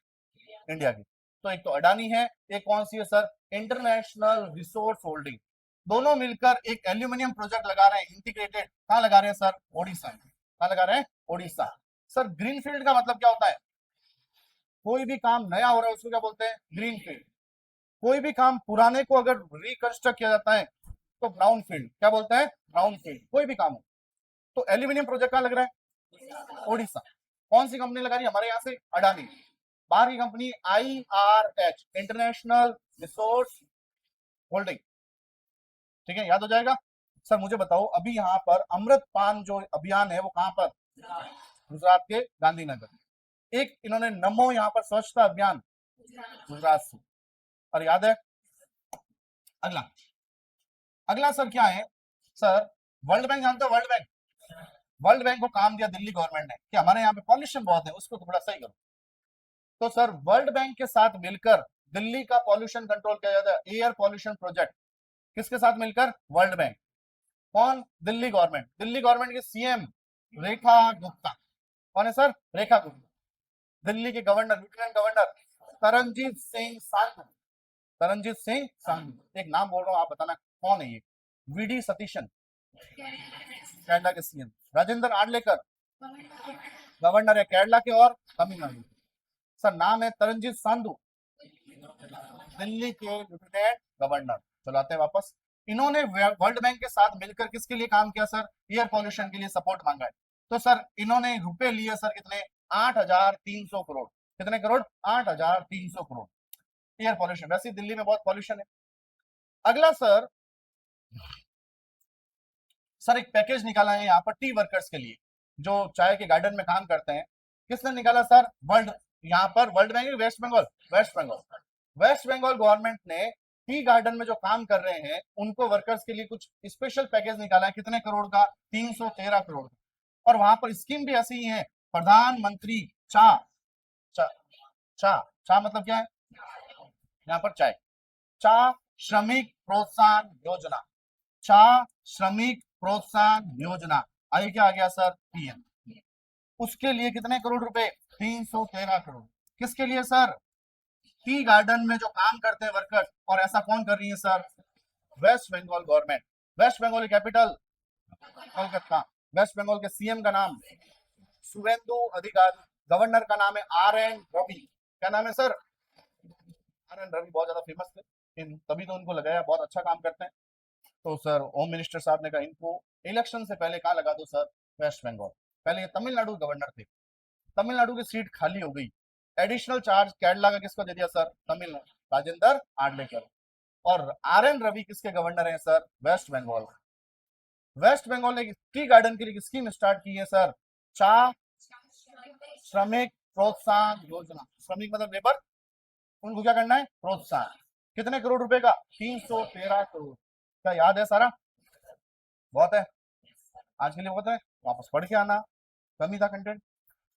Speaker 1: इंडिया की। तो एक तो अडानी है, एक कौन सी है सर? International resource holding. दोनों मिलकर एक एल्यूमिनियम प्रोजेक्ट लगा रहे हैं इंटीग्रेटेड। कहां लगा रहे हैं सर? ओडिशा। कहां लगा रहे हैं? ओडिशा। सर ग्रीनफील्ड का मतलब क्या होता है? कोई भी काम नया हो रहा है उसको क्या बोलते हैं? ग्रीनफील्ड। कोई भी काम पुराने को अगर रिकंस्ट्रक्ट किया जाता है तो ब्राउन फील्ड। क्या बोलते हैं? Brown field. कोई भी काम हो। तो एल्यूमिनियम प्रोजेक्ट कहां लग रहा है? ओडिशा। कौन सी कंपनी लगा रही है? हमारे यहाँ से अडानी। बाहर की company IRH, international resource holding. ठीक है, याद हो जाएगा। सर मुझे बताओ अभी यहाँ पर अमृत पान जो अभियान है वो कहां पर? गुजरात के गांधीनगर। एक इन्होंने नमो यहाँ पर स्वच्छता अभियान गुजरात से। और याद है। अगला, अगला सर क्या है? सर वर्ल्ड बैंक जानते हो? World bank. वर्ल्ड बैंक को काम दिया दिल्ली गवर्नमेंट ने कि हमारे यहाँ पे पॉल्यूशन बहुत है, उसको थोड़ा सही करो। तो सर वर्ल्ड बैंक के साथ मिलकर दिल्ली का पॉल्यूशन कंट्रोल किया जाता है, एयर पॉल्यूशन प्रोजेक्ट। किसके साथ मिलकर? World bank. कौन? दिल्ली गवर्नमेंट। दिल्ली गवर्नमेंट के सीएम रेखा गुप्ता। कौन है सर? रेखा गुप्ता। दिल्ली के governor, lieutenant governor Taranjit Singh Sandhu. Taranjit Singh Sandhu. एक नाम बोल रहा हूं, आप बताना कौन है ये। वीडी सतीशन केरला के सीएम। राजेंद्र आर्लेकर गवर्नर है केरला के और तमिलनाडु। सर नाम है तरनजीत साधु, दिल्ली के लेफ्टिनेंट गवर्नर। चलो आते हैं वापस। इन्होंने वर्ल्ड बैंक के साथ मिलकर किसके लिए काम किया सर? एयर पॉल्यूशन के लिए सपोर्ट मांगा है। तो सर इन्होंने रुपए लिए सर कितने? 8,300 करोड़। कितने करोड़? 8,300 करोड़। एयर पॉल्यूशन, वैसे ही दिल्ली में बहुत पॉल्यूशन है। अगला सर एक पैकेज निकाला है यहाँ पर टी वर्कर्स के लिए, जो चाय के गार्डन में काम करते हैं। किसने निकाला सर? वर्ल्ड, यहाँ पर World Bank, West Bengal, West Bengal government ने टी गार्डन में जो काम कर रहे हैं उनको वर्कर्स के लिए कुछ स्पेशल पैकेज निकाला है। कितने करोड़ का? 313 करोड़। और वहां पर स्कीम भी ऐसी ही है, प्रधानमंत्री चा चा चा चा मतलब क्या है? यहाँ पर चाय, चा श्रमिक प्रोत्साहन योजना, चा श्रमिक प्रोत्साहन योजना। आगे क्या आ गया सर? पीएम। उसके लिए कितने करोड़ रुपए? 313 करोड़। किसके लिए सर? टी गार्डन में जो काम करते हैं वर्कर्स। और ऐसा कौन कर रही है sir? West Bengal government. West Bengal capital Kolkata. West Bengal के सीएम का नाम शुभेंदु अधिकारी, गवर्नर का नाम है आर एन रवि। क्या नाम है सर? आर एन रवि बहुत ज्यादा फेमस थे, तभी तो उनको लगाया, बहुत अच्छा काम करते हैं। तो सर होम मिनिस्टर साहब ने कहा इनको इलेक्शन से पहले कहाँ लगा दो सर? वेस्ट बंगाल। पहले ये तमिलनाडु गवर्नर थे, तमिलनाडु की सीट खाली हो गई, एडिशनल चार्ज केरला का किसको दे दिया सर? तमिलनाडु, राजेंद्र आर्लेकर। और आर एन रवि किसके गवर्नर हैं sir? West Bengal. West Bengal ने टी गार्डन के लिए स्कीम स्टार्ट की है सर, चा श्रमिक प्रोत्साहन योजना। श्रमिक मतलब लेबर, उनको क्या करना है? प्रोत्साहन। कितने करोड़ रुपए का? 313 करोड़। क्या याद है सारा? बहुत है, आज के लिए बहुत है, वापस पढ़ के आना, कम ही था कंटेंट।